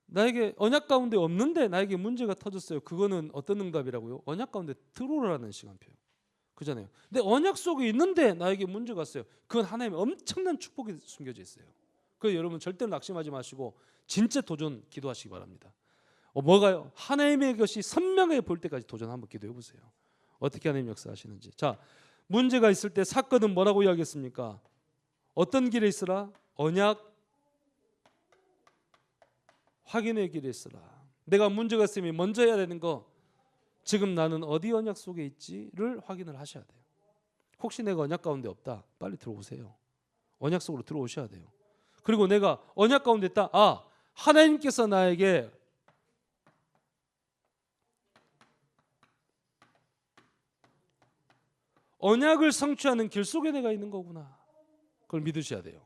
S1: 나에게 언약 가운데 없는데 나에게 문제가 터졌어요. 그거는 어떤 응답이라고요? 언약 가운데 들어오라는 시간표. 그잖아요. 근데 언약 속에 있는데 나에게 문제가 왔어요. 그건 하나님의 엄청난 축복이 숨겨져 있어요. 그래서 여러분 절대 낙심하지 마시고 진짜 도전 기도하시기 바랍니다. 뭐가요? 하나님의 것이 선명하게 볼 때까지 도전 한번 기도해 보세요. 어떻게 하나님 역사하시는지. 자, 문제가 있을 때 사건은 뭐라고 이야기했습니까? 어떤 길에 있으라? 언약 확인의 길에 있으라. 내가 문제가 있으면 먼저 해야 되는 거, 지금 나는 어디 언약 속에 있지를 확인을 하셔야 돼요. 혹시 내가 언약 가운데 없다, 빨리 들어오세요. 언약 속으로 들어오셔야 돼요. 그리고 내가 언약 가운데 있다, 하나님께서 나에게 언약을 성취하는 길 속에 내가 있는 거구나. 그걸 믿으셔야 돼요.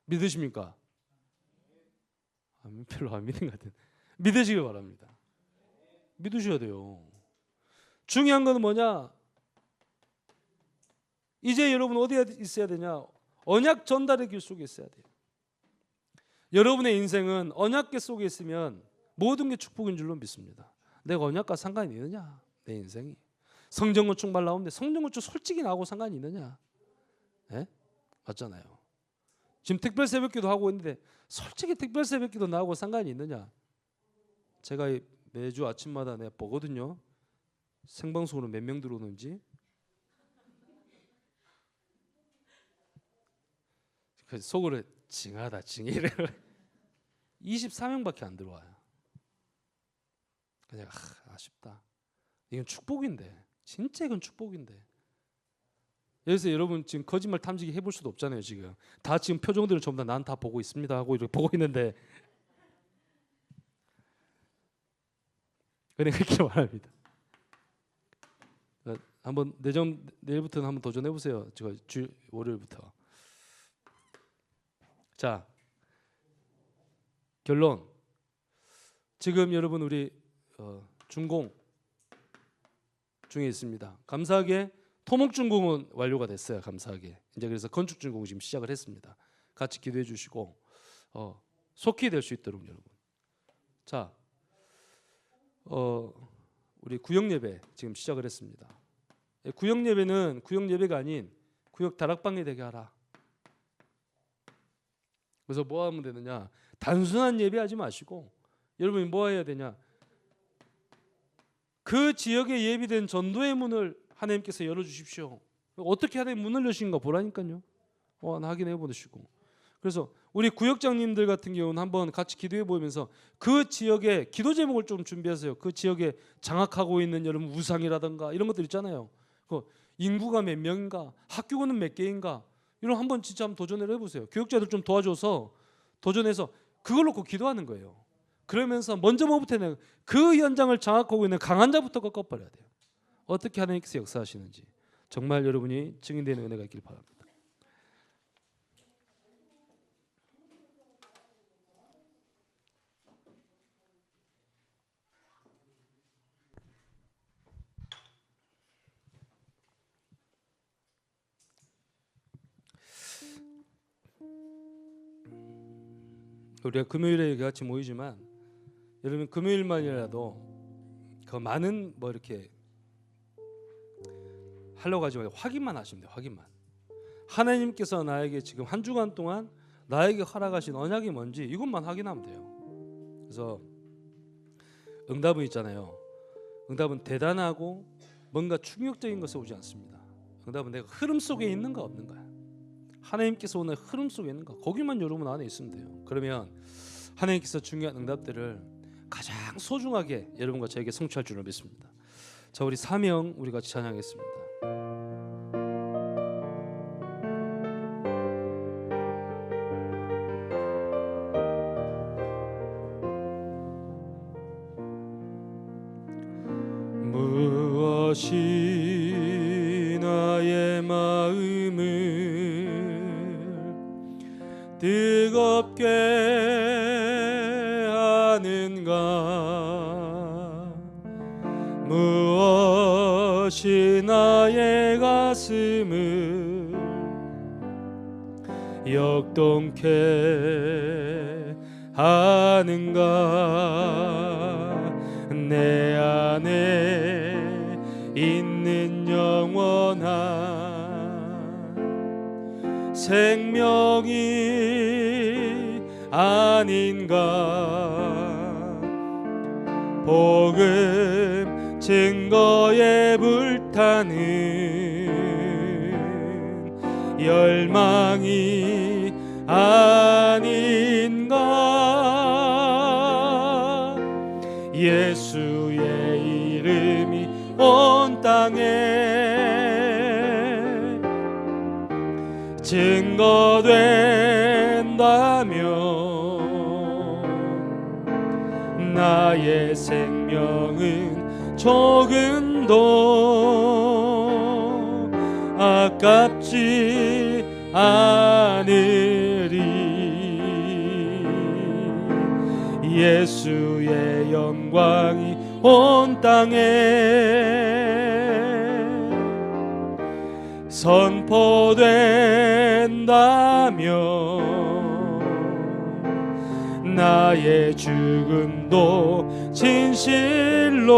S1: 믿으십니까? 별로 안 믿는 것 같아요. 믿으시길 바랍니다. 믿으셔야 돼요. 중요한 건 뭐냐? 이제 여러분 어디에 있어야 되냐? 언약 전달의 길 속에 있어야 돼요. 여러분의 인생은 언약궤 속에 있으면 모든 게 축복인 줄로 믿습니다. 내가 언약과 상관이 있느냐? 내 인생이. 성전건축 말 나오는데 성전건축 솔직히 나하고 상관이 있느냐? 네? 맞잖아요. 지금 특별 새벽기도 하고 있는데 솔직히 특별 새벽기도 나하고 상관이 있느냐? 제가 매주 아침마다 내가 보거든요. 생방송으로 몇 명 들어오는지. 속으로 징하다 징이래. 24명밖에 안 들어와요. 그냥 아쉽다. 이건 축복인데, 진짜 이건 축복인데. 여기서 여러분 지금 거짓말 탐지기 해볼 수도 없잖아요. 지금 다 지금 표정들은 전부 다 난 다 보고 있습니다 하고 이렇게 보고 있는데 은혜가 있기를 바랍니다. 한번 내일부터는 한번 도전해 보세요. 제가 월요일부터. 자, 결론. 지금 여러분 우리 준공 중에 있습니다. 감사하게 토목준공은 완료가 됐어요. 감사하게. 이제 그래서 건축준공 지금 시작을 했습니다. 같이 기도해 주시고 속히 될 수 있도록 여러분. 자, 우리 구역 예배 지금 시작을 했습니다. 구역 예배는 구역 예배가 아닌 구역 다락방이 되게 하라. 그래서 뭐 하면 되느냐? 단순한 예배하지 마시고 여러분이 뭐 해야 되냐? 그 지역에 예비된 전도의 문을 하나님께서 열어주십시오. 어떻게 하나님 문을 여신가 보라니까요. 확인해 보시고. 그래서 우리 구역장님들 같은 경우는 한번 같이 기도해 보면서 그 지역의 기도 제목을 좀 준비하세요. 그 지역에 장악하고 있는 여러분 우상이라든가 이런 것들 있잖아요. 그 인구가 몇 명인가, 학교는 몇 개인가, 이런 한번 진짜 한번 도전을 해보세요. 교육자들 좀 도와줘서 도전해서 그걸 놓고 기도하는 거예요. 그러면서 먼저 뭐부터 해야 되냐? 그 현장을 장악하고 있는 강한 자부터 꺾어버려야 돼요. 어떻게 하나님께서 역사하시는지 정말 여러분이 증인되는 은혜가 있길 바랍니다. 우리가 금요일에 같이 모이지만 여러분 금요일만이라도 그 많은 뭐 이렇게 하려고 하지 말고 확인만 하시면 돼요. 확인만. 하나님께서 나에게 지금 한 주간 동안 나에게 허락하신 언약이 뭔지 이것만 확인하면 돼요. 그래서 응답은 있잖아요. 응답은 대단하고 뭔가 충격적인 것에 오지 않습니다. 응답은 내가 흐름 속에 있는가 없는가, 하나님께서 오늘 흐름 속에 있는가, 거기만 여러분 안에 있으면 돼요. 그러면 하나님께서 중요한 응답들을 가장 소중하게 여러분과 저에게 성취할 줄을 믿습니다. 자, 우리 사명 우리 같이 찬양하겠습니다. 무엇이 나의 마음을 뜨겁게 하는가, 무엇이 나의 가슴을 역동케 하는가, 내 안에 있는 영원한 생명이 아닌가, 복음 증거에 불타는 열망이 아닌가, 예수의 이름이 온 땅에 증거된다면 나의 생명은 조금도 아깝지 않으리. 예수의 영광이 온 땅에 선포된다면 나의 죽음도 진실로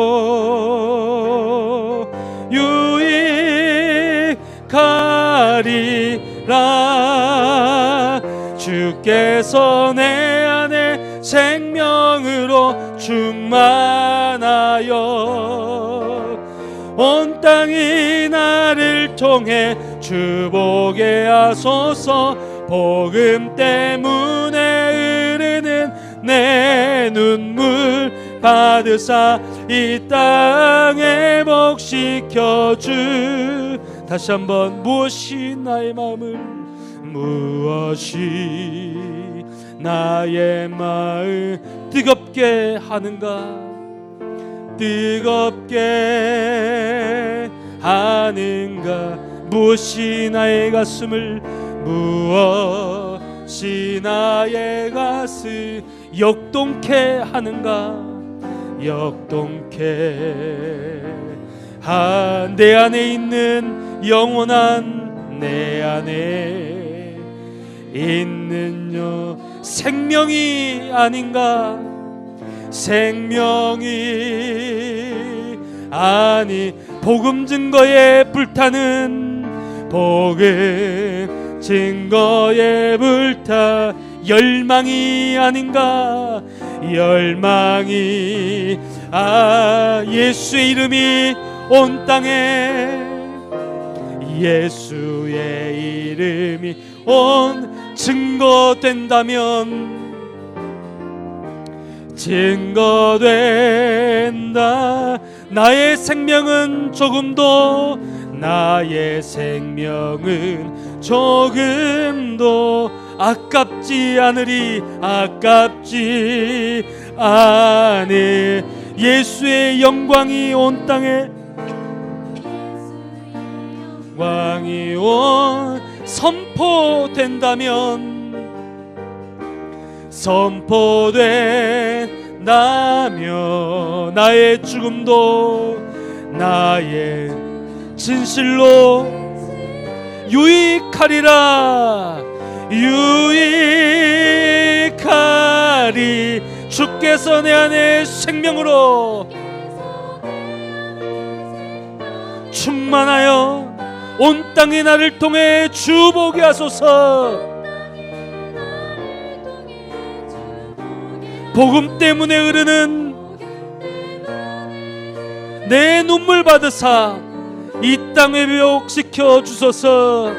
S1: 유익하리라. 주께서 내 안에 생명으로 충만하여 온 땅이 나를 통해 주보게 하소서. 복음 때문에 흐르는 내 눈물 받으사 이 땅에 복시켜주. 다시 한번, 무엇이 나의 마음을, 무엇이 나의 마음 뜨겁게 하는가, 뜨겁게 하는가, 무엇이 나의 가슴을, 무엇이 나의 가슴 역동케 하는가, 역동케 내 안에 있는 영원한, 내 안에 있는 생명이 아닌가, 생명이 아니, 복음 증거에 불타는, 복음 증거에 불타 열망이 아닌가, 열망이 예수의 이름이 온 땅에, 예수의 이름이 온 증거된다면, 증거된다. 나의 생명은 조금도, 나의 생명은 조금도 아깝지 않으리, 아깝지 않으. 예수의 영광이 온 땅에, 영광이 온 선포된다면, 선포된다면 나의 죽음도, 나의 진실로 유익하리라, 유익하리. 주께서 내 안에 생명으로 충만하여 온 땅이 나를 통해 주보게 하소서. 복음 때문에 흐르는 내 눈물 받으사 이 땅 회복시켜 주소서.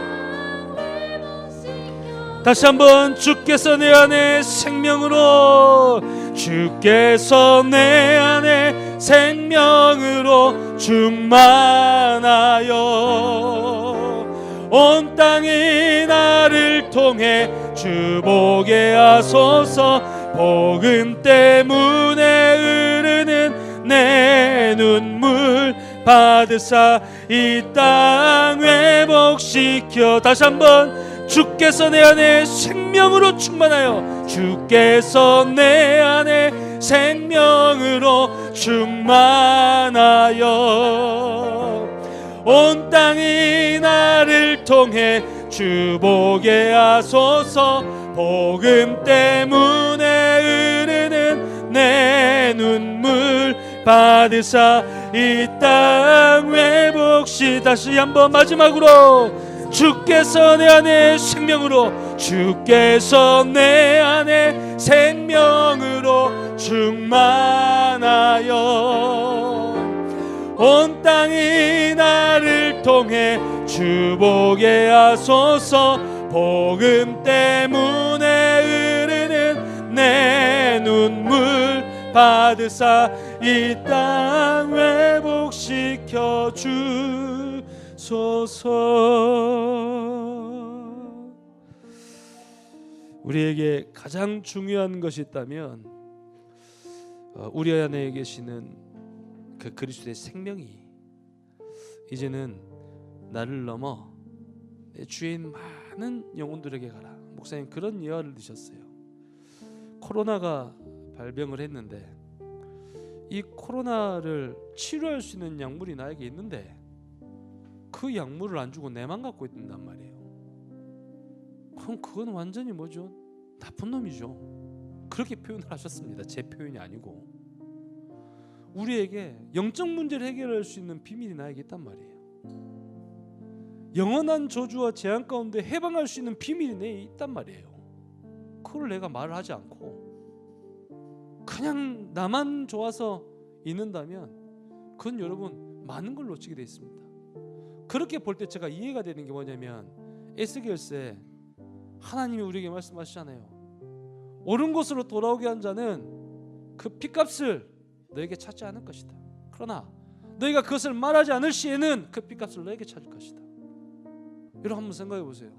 S1: 다시 한번 주께서 내 안에 생명으로, 주께서 내 안에 생명으로 충만하여 온 땅이 나를 통해 주보게 하소서. 복음 때문에 흐르는 내 눈물 받으사 이 땅 회복시켜. 다시 한번 주께서 내 안에 생명으로 충만하여, 주께서 내 안에 생명으로 충만하여 온 땅이 나를 통해 주보게 하소서. 복음 때문에 흐르는 내 눈물 받으사 이 땅 회복시. 다시 한번 마지막으로 주께서 내 안에 생명으로, 주께서 내 안에 생명으로 충만하여 온 땅이 나를 통해 주보게 하소서. 복음 때문에 흐르는 내 눈물 받으사 이 땅 회복시켜 주소서. 우리에게 가장 중요한 것이 있다면 우리 안에 계시는 그 그리스도의 생명이 이제는 나를 넘어 내 주인 많은 영혼들에게 가라. 목사님 그런 예화를 드셨어요. 코로나가 발병을 했는데 이 코로나를 치료할 수 있는 약물이 나에게 있는데 그 약물을 안 주고 내만 갖고 있단 말이에요. 그럼 그건 완전히 뭐죠? 나쁜 놈이죠. 그렇게 표현을 하셨습니다. 제 표현이 아니고. 우리에게 영적 문제를 해결할 수 있는 비밀이 나에게 있단 말이에요. 영원한 저주와 재앙 가운데 해방할 수 있는 비밀이 내게 있단 말이에요. 그걸 내가 말을 하지 않고 그냥 나만 좋아서 있는다면 그건 여러분 많은 걸 놓치게 되어 있습니다. 그렇게 볼 때 제가 이해가 되는 게 뭐냐면 에스겔서에 하나님이 우리에게 말씀하시잖아요. 옳은 곳으로 돌아오게 한 자는 그 핏값을 너에게 찾지 않을 것이다. 그러나 너희가 그것을 말하지 않을 시에는 그 핏값을 너에게 찾을 것이다. 여러분 한번 생각해 보세요.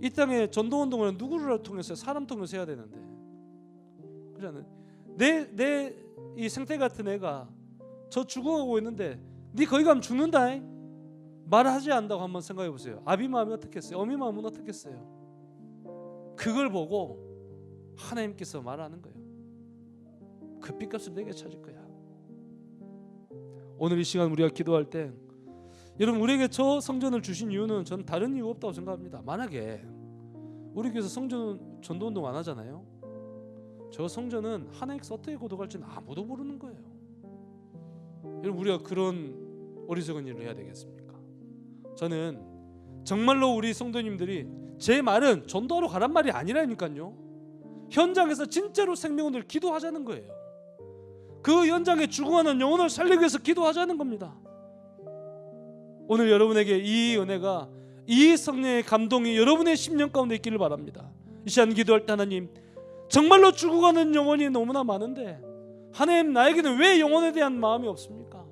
S1: 이 땅에 전도운동을 누구를 통해서, 사람 통해서 해야 되는데, 그렇잖아요. 내 이 생태 같은 애가 저 죽어가고 있는데 네 거기 가면 죽는다 말하지 않는다고 한번 생각해 보세요. 아비 마음이 어떻겠어요? 어미 마음은 어떻겠어요? 그걸 보고 하나님께서 말하는 거예요. 그 핏값을 내게 찾을 거야. 오늘 이 시간 우리가 기도할 때 여러분 우리에게 저 성전을 주신 이유는 저는 다른 이유 없다고 생각합니다. 만약에 우리 교회에서 성전 전도운동 안 하잖아요. 저 성전은 하나님께서 어떻게 고독할지는 아무도 모르는 거예요. 여러분 우리가 그런 어리석은 일을 해야 되겠습니까? 저는 정말로 우리 성도님들이, 제 말은 전도하러 가란 말이 아니라니까요. 현장에서 진짜로 생명을 기도하자는 거예요. 그 현장에 죽어가는 영혼을 살리기 위해서 기도하자는 겁니다. 오늘 여러분에게 이 은혜가, 이 성령의 감동이 여러분의 심령 가운데 있기를 바랍니다. 이 시간 기도할 때 하나님, 정말로 죽어가는 영혼이 너무나 많은데 하나님 나에게는 왜 영혼에 대한 마음이 없습니까?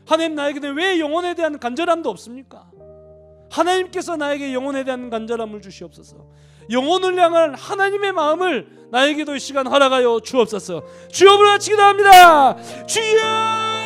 S1: 하나님 나에게는 왜 영혼에 대한 간절함도 없습니까? 하나님께서 나에게 영혼에 대한 간절함을 주시옵소서. 영혼을 향한 하나님의 마음을 나에게도 이 시간 허락하여 주옵소서. 주여 부르짖기 기도합니다. 주여!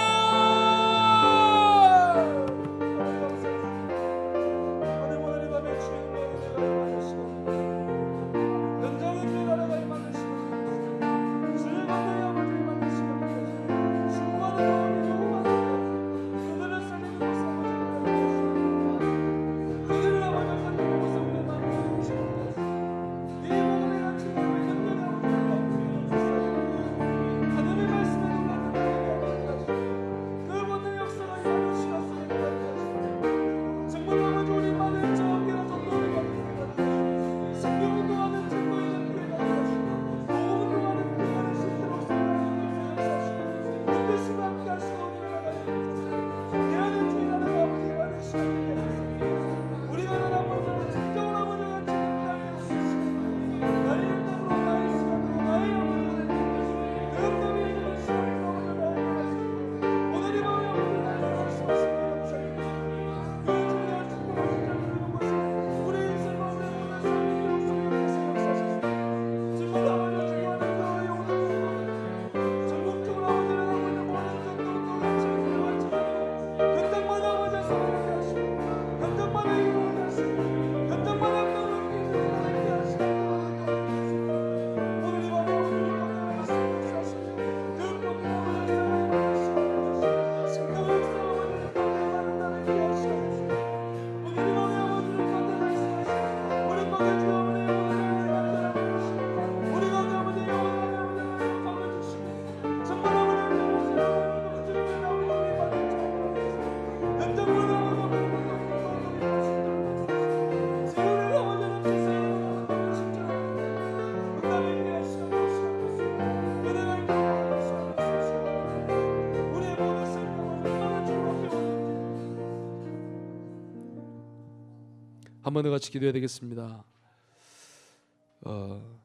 S1: 한번 더 같이 기도해야 되겠습니다.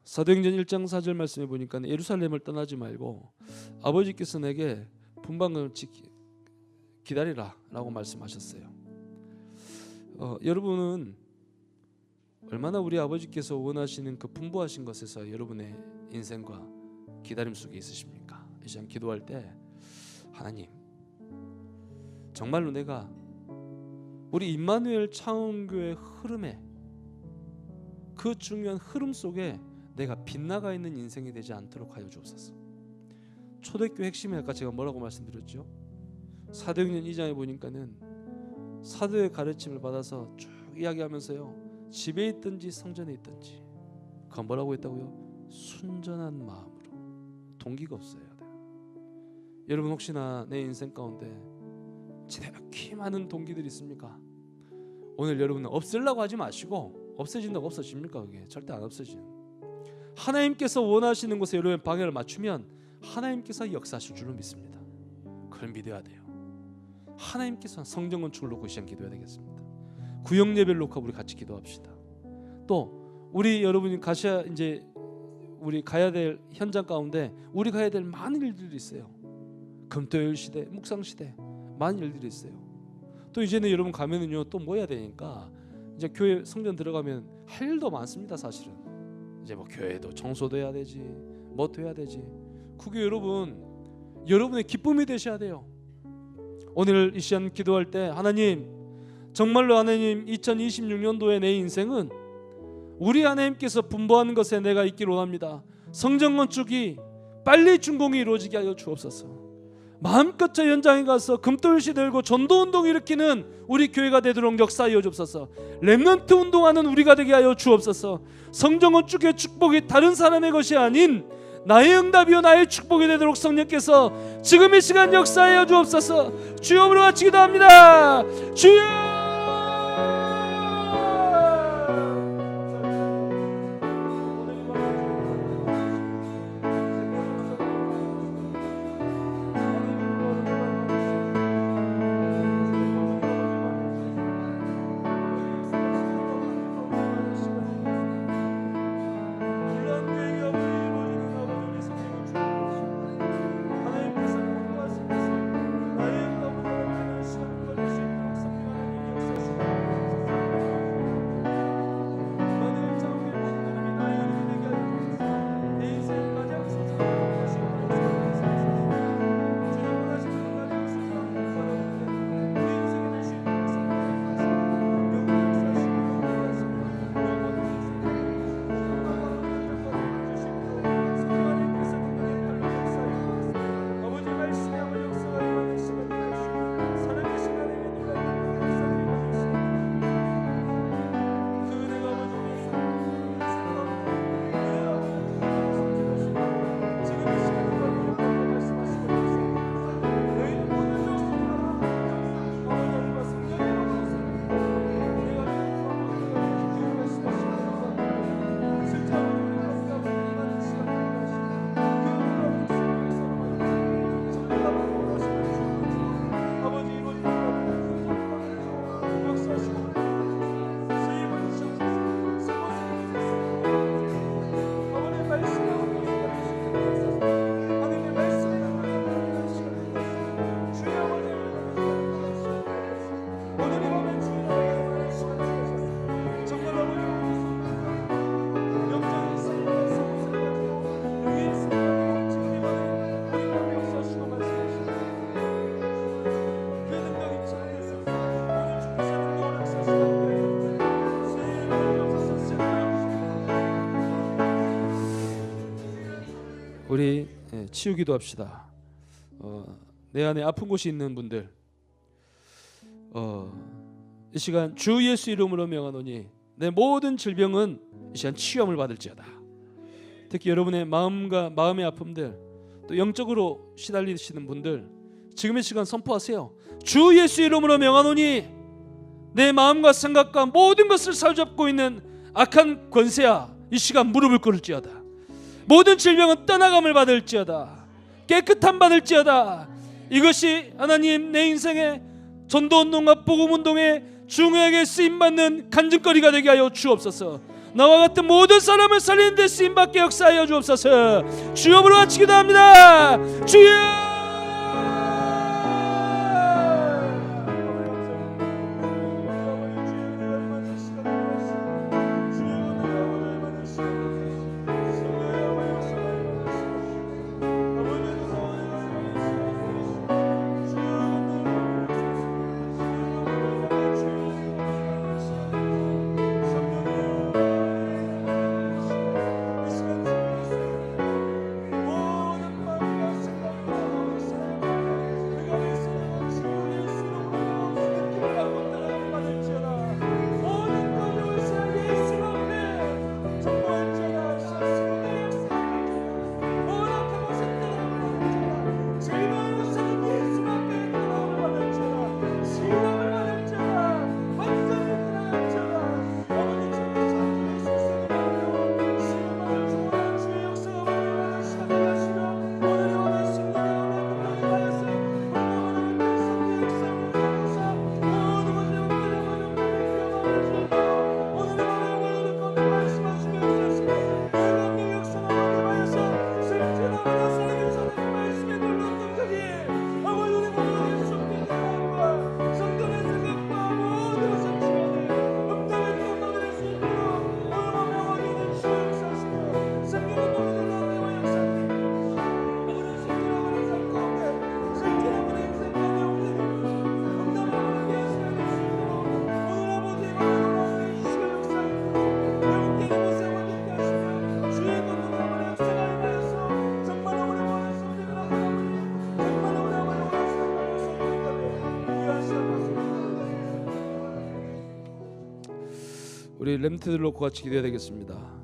S1: 사도행전 1장 4절 말씀해 보니까 예루살렘을 떠나지 말고 아버지께서 내게 분방을 기다리라 라고 말씀하셨어요. 여러분은 얼마나 우리 아버지께서 원하시는 그 분부하신 것에서 여러분의 인생과 기다림 속에 있으십니까? 이 시간 기도할 때 하나님, 정말로 내가 우리 임마누엘 창원교회 흐름에, 그 중요한 흐름 속에 내가 빗나가 있는 인생이 되지 않도록 하여 주옵소서. 초대교회 핵심이 아까 제가 뭐라고 말씀드렸죠? 사도행전 2장에 보니까는 사도의 가르침을 받아서 쭉 이야기하면서요, 집에 있든지 성전에 있든지 그건 뭐라고 했다고요? 순전한 마음으로. 동기가 없어야 돼요. 여러분 혹시나 내 인생 가운데 지독히 많은 동기들이 있습니까? 오늘 여러분은 없애려고 하지 마시고, 없어진다고 없어집니까? 그게 절대 안 없어지는. 하나님께서 원하시는 곳에 여러분의 방향을 맞추면 하나님께서 역사하실 줄로 믿습니다. 그걸 믿어야 돼요. 하나님께서 성전 건축을 놓고 시간 기도해야 되겠습니다. 구역 예배를 놓고 우리 같이 기도합시다. 또 우리 여러분이 가셔야, 이제 우리 가야 될 현장 가운데 우리 가야 될 많은 일들이 있어요. 금토요일 시대, 묵상 시대, 많은 일들이 있어요. 또 이제는 여러분 가면은요, 또 뭐 해야 되니까 이제 교회 성전 들어가면 할 일도 많습니다. 사실은 이제 뭐 교회도 청소도 해야 되지, 뭐도 해야 되지. 그게 여러분의 기쁨이 되셔야 돼요. 오늘 이 시간 기도할 때 하나님, 정말로 하나님 2026년도에 내 인생은 우리 하나님께서 분부하는 것에 내가 있기를 원합니다. 성전 건축이 빨리 준공이 이루어지게 하여 주옵소서. 마음껏 저 현장에 가서 금토일 시대 열고 전도운동 일으키는 우리 교회가 되도록 역사하여 주옵소서. 렘넌트 운동하는 우리가 되게 하여 주옵소서. 성전 건축의 축복이 다른 사람의 것이 아닌 나의 응답이요 나의 축복이 되도록 성령께서 지금 이 시간 역사하여 주옵소서. 주여, 우리 같이 기도합니다. 주여, 우리 치유기도 합시다. 내 안에 아픈 곳이 있는 분들, 이 시간 주 예수 이름으로 명하노니 내 모든 질병은 이 시간 치유함을 받을지어다. 특히 여러분의 마음과 마음의 아픔들, 또 영적으로 시달리시는 분들, 지금의 시간 선포하세요. 주 예수 이름으로 명하노니 내 마음과 생각과 모든 것을 사로잡고 있는 악한 권세야, 이 시간 무릎을 꿇을지어다. 모든 질병은 떠나감을 받을지어다. 깨끗함 받을지어다. 이것이 하나님 내 인생의 전도운동과 복음운동에 중요하게 쓰임받는 간증거리가 되게 하여 주옵소서. 나와 같은 모든 사람을 살리는 데 쓰임받게 역사하여 주옵소서. 주여으로 같이 기도합니다. 주여. 우리 렘넌트들 놓고 같이 기도해야 되겠습니다.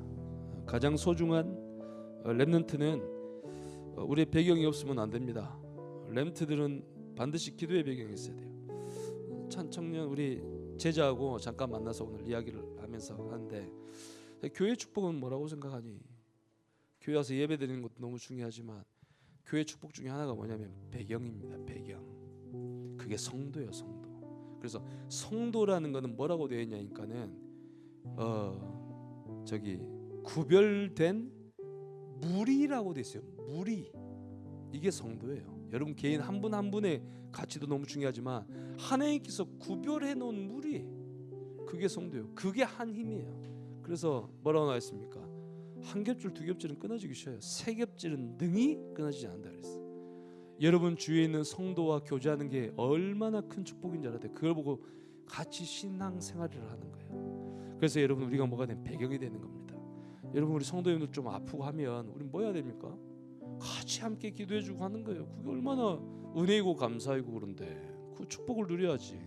S1: 가장 소중한 렘넌트는 우리의 배경이 없으면 안 됩니다. 렘넌트들은 반드시 기도의 배경이 있어야 돼요. 청년 우리 제자하고 잠깐 만나서 오늘 이야기를 하면서 하는데, 교회 축복은 뭐라고 생각하니? 교회 와서 예배 드리는 것도 너무 중요하지만 교회 축복 중에 하나가 뭐냐면 배경입니다. 배경. 그게 성도예요, 성도. 그래서 성도라는 거는 뭐라고 되어 있냐니까는 구별된 무리라고 돼 있어요. 무리. 이게 성도예요. 여러분 개인 한 분 한 분의 가치도 너무 중요하지만 하나님께서 구별해 놓은 무리, 그게 성도예요. 그게 한 힘이에요. 그래서 뭐라고 나왔습니까? 한 겹줄 두 겹줄은 끊어지기 쉬워요. 세 겹줄은 능히 끊어지지 않는다 그랬어요. 여러분 주위에 있는 성도와 교제하는 게 얼마나 큰 축복인지 알아야 돼요. 그걸 보고 같이 신앙생활을 하는 거예요. 그래서 여러분 우리가 뭐가 된 배경이 되는 겁니다. 여러분 우리 성도님들 좀 아프고 하면 우리 뭐 해야 됩니까? 같이 함께 기도해주고 하는 거예요. 그게 얼마나 은혜이고 감사이고 그런데 그 축복을 누려야지.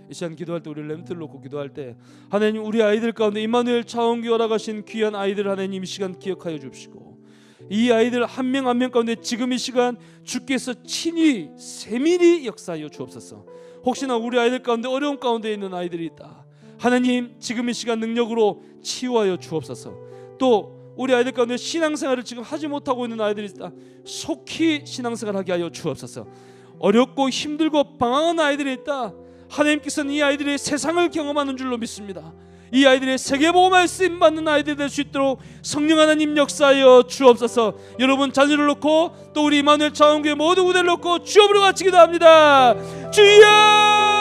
S1: 이 시간 기도할 때 우리 렘트를 놓고 기도할 때 하나님 우리 아이들 가운데 임마누엘 차원교 허락하신 귀한 아이들 하나님 이 시간 기억하여 주시고 이 아이들 한 명 한 명 가운데 지금 이 시간 주께서 친히 세밀히 역사하여 주옵소서. 혹시나 우리 아이들 가운데 어려움 가운데 있는 아이들이 있다. 하나님 지금 이 시간 능력으로 치유하여 주옵소서. 또 우리 아이들 가운데 신앙생활을 지금 하지 못하고 있는 아이들이 있다. 속히 신앙생활하게 하여 주옵소서. 어렵고 힘들고 방황한 아이들이 있다. 하나님께서는 이 아이들의 세상을 경험하는 줄로 믿습니다. 이 아이들의 세계복음을 쓰임받는 아이들이 될 수 있도록 성령 하나님 역사하여 주옵소서. 여러분 자녀를 놓고 또 우리 임마누엘 차원교회 모든 우대를 놓고 주업으로 같이 기도합니다. 주여!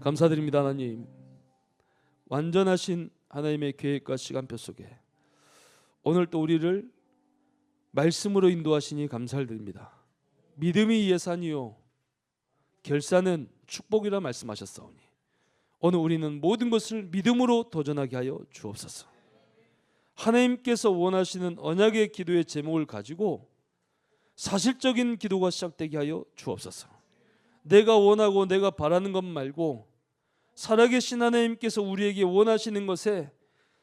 S1: 감사드립니다. 하나님, 완전하신 하나님의 계획과 시간표 속에 오늘 또 우리를 말씀으로 인도하시니 감사를 드립니다. 믿음이 예산이요 결산은 축복이라 말씀하셨사오니 오늘 우리는 모든 것을 믿음으로 도전하게 하여 주옵소서. 하나님께서 원하시는 언약의 기도의 제목을 가지고 사실적인 기도가 시작되게 하여 주옵소서. 내가 원하고 내가 바라는 것 말고 살아계신 하나님께서 우리에게 원하시는 것에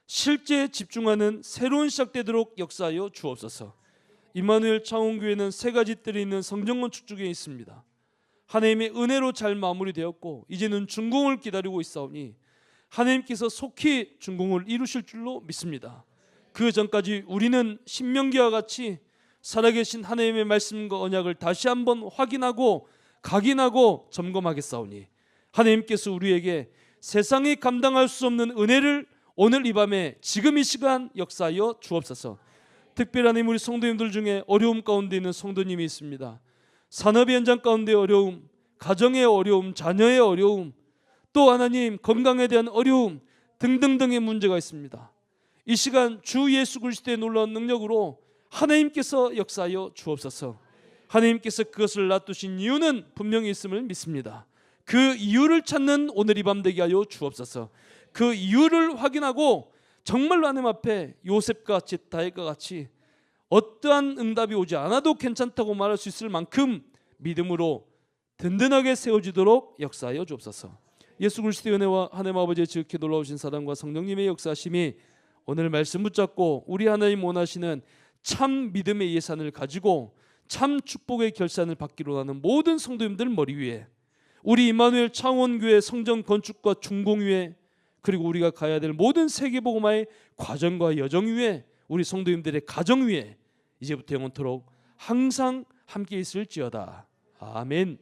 S1: 실제 집중하는 새로운 시작되도록 역사하여 주옵소서. 임마누엘 창원교회는 세 가지 뜰이 있는 성전 건축 중에 있습니다. 하나님의 은혜로 잘 마무리되었고 이제는 준공을 기다리고 있사오니 하나님께서 속히 준공을 이루실 줄로 믿습니다. 그 전까지 우리는 신명기와 같이 살아계신 하나님의 말씀과 언약을 다시 한번 확인하고 각인하고 점검하겠사오니 하나님께서 우리에게 세상이 감당할 수 없는 은혜를 오늘 이 밤에 지금 이 시간 역사하여 주옵소서. 특별히 하나님, 우리 성도님들 중에 어려움 가운데 있는 성도님이 있습니다. 산업의 현장 가운데 어려움, 가정의 어려움, 자녀의 어려움, 또 하나님 건강에 대한 어려움 등등등의 문제가 있습니다. 이 시간 주 예수 그리스도의 놀라운 능력으로 하나님께서 역사하여 주옵소서. 하나님께서 그것을 놔두신 이유는 분명히 있음을 믿습니다. 그 이유를 찾는 오늘 이 밤 되게 하여 주옵소서. 그 이유를 확인하고 정말로 하나님 앞에 요셉과 같이 다윗과 같이 어떠한 응답이 오지 않아도 괜찮다고 말할 수 있을 만큼 믿음으로 든든하게 세워지도록 역사하여 주옵소서. 예수 그리스도의 은혜와 하나님 아버지의 지극히 놀라우신 사랑과 성령님의 역사하심이 오늘 말씀 붙잡고 우리 하나님 원하시는 참 믿음의 예산을 가지고 참 축복의 결산을 받기로 하는 모든 성도님들 머리 위에, 우리 임마누엘 창원교회 성전 건축과 준공 위에, 그리고 우리가 가야 될 모든 세계복음화의 과정과 여정 위에, 우리 성도님들의 가정 위에 이제부터 영원토록 항상 함께 있을지어다. 아멘.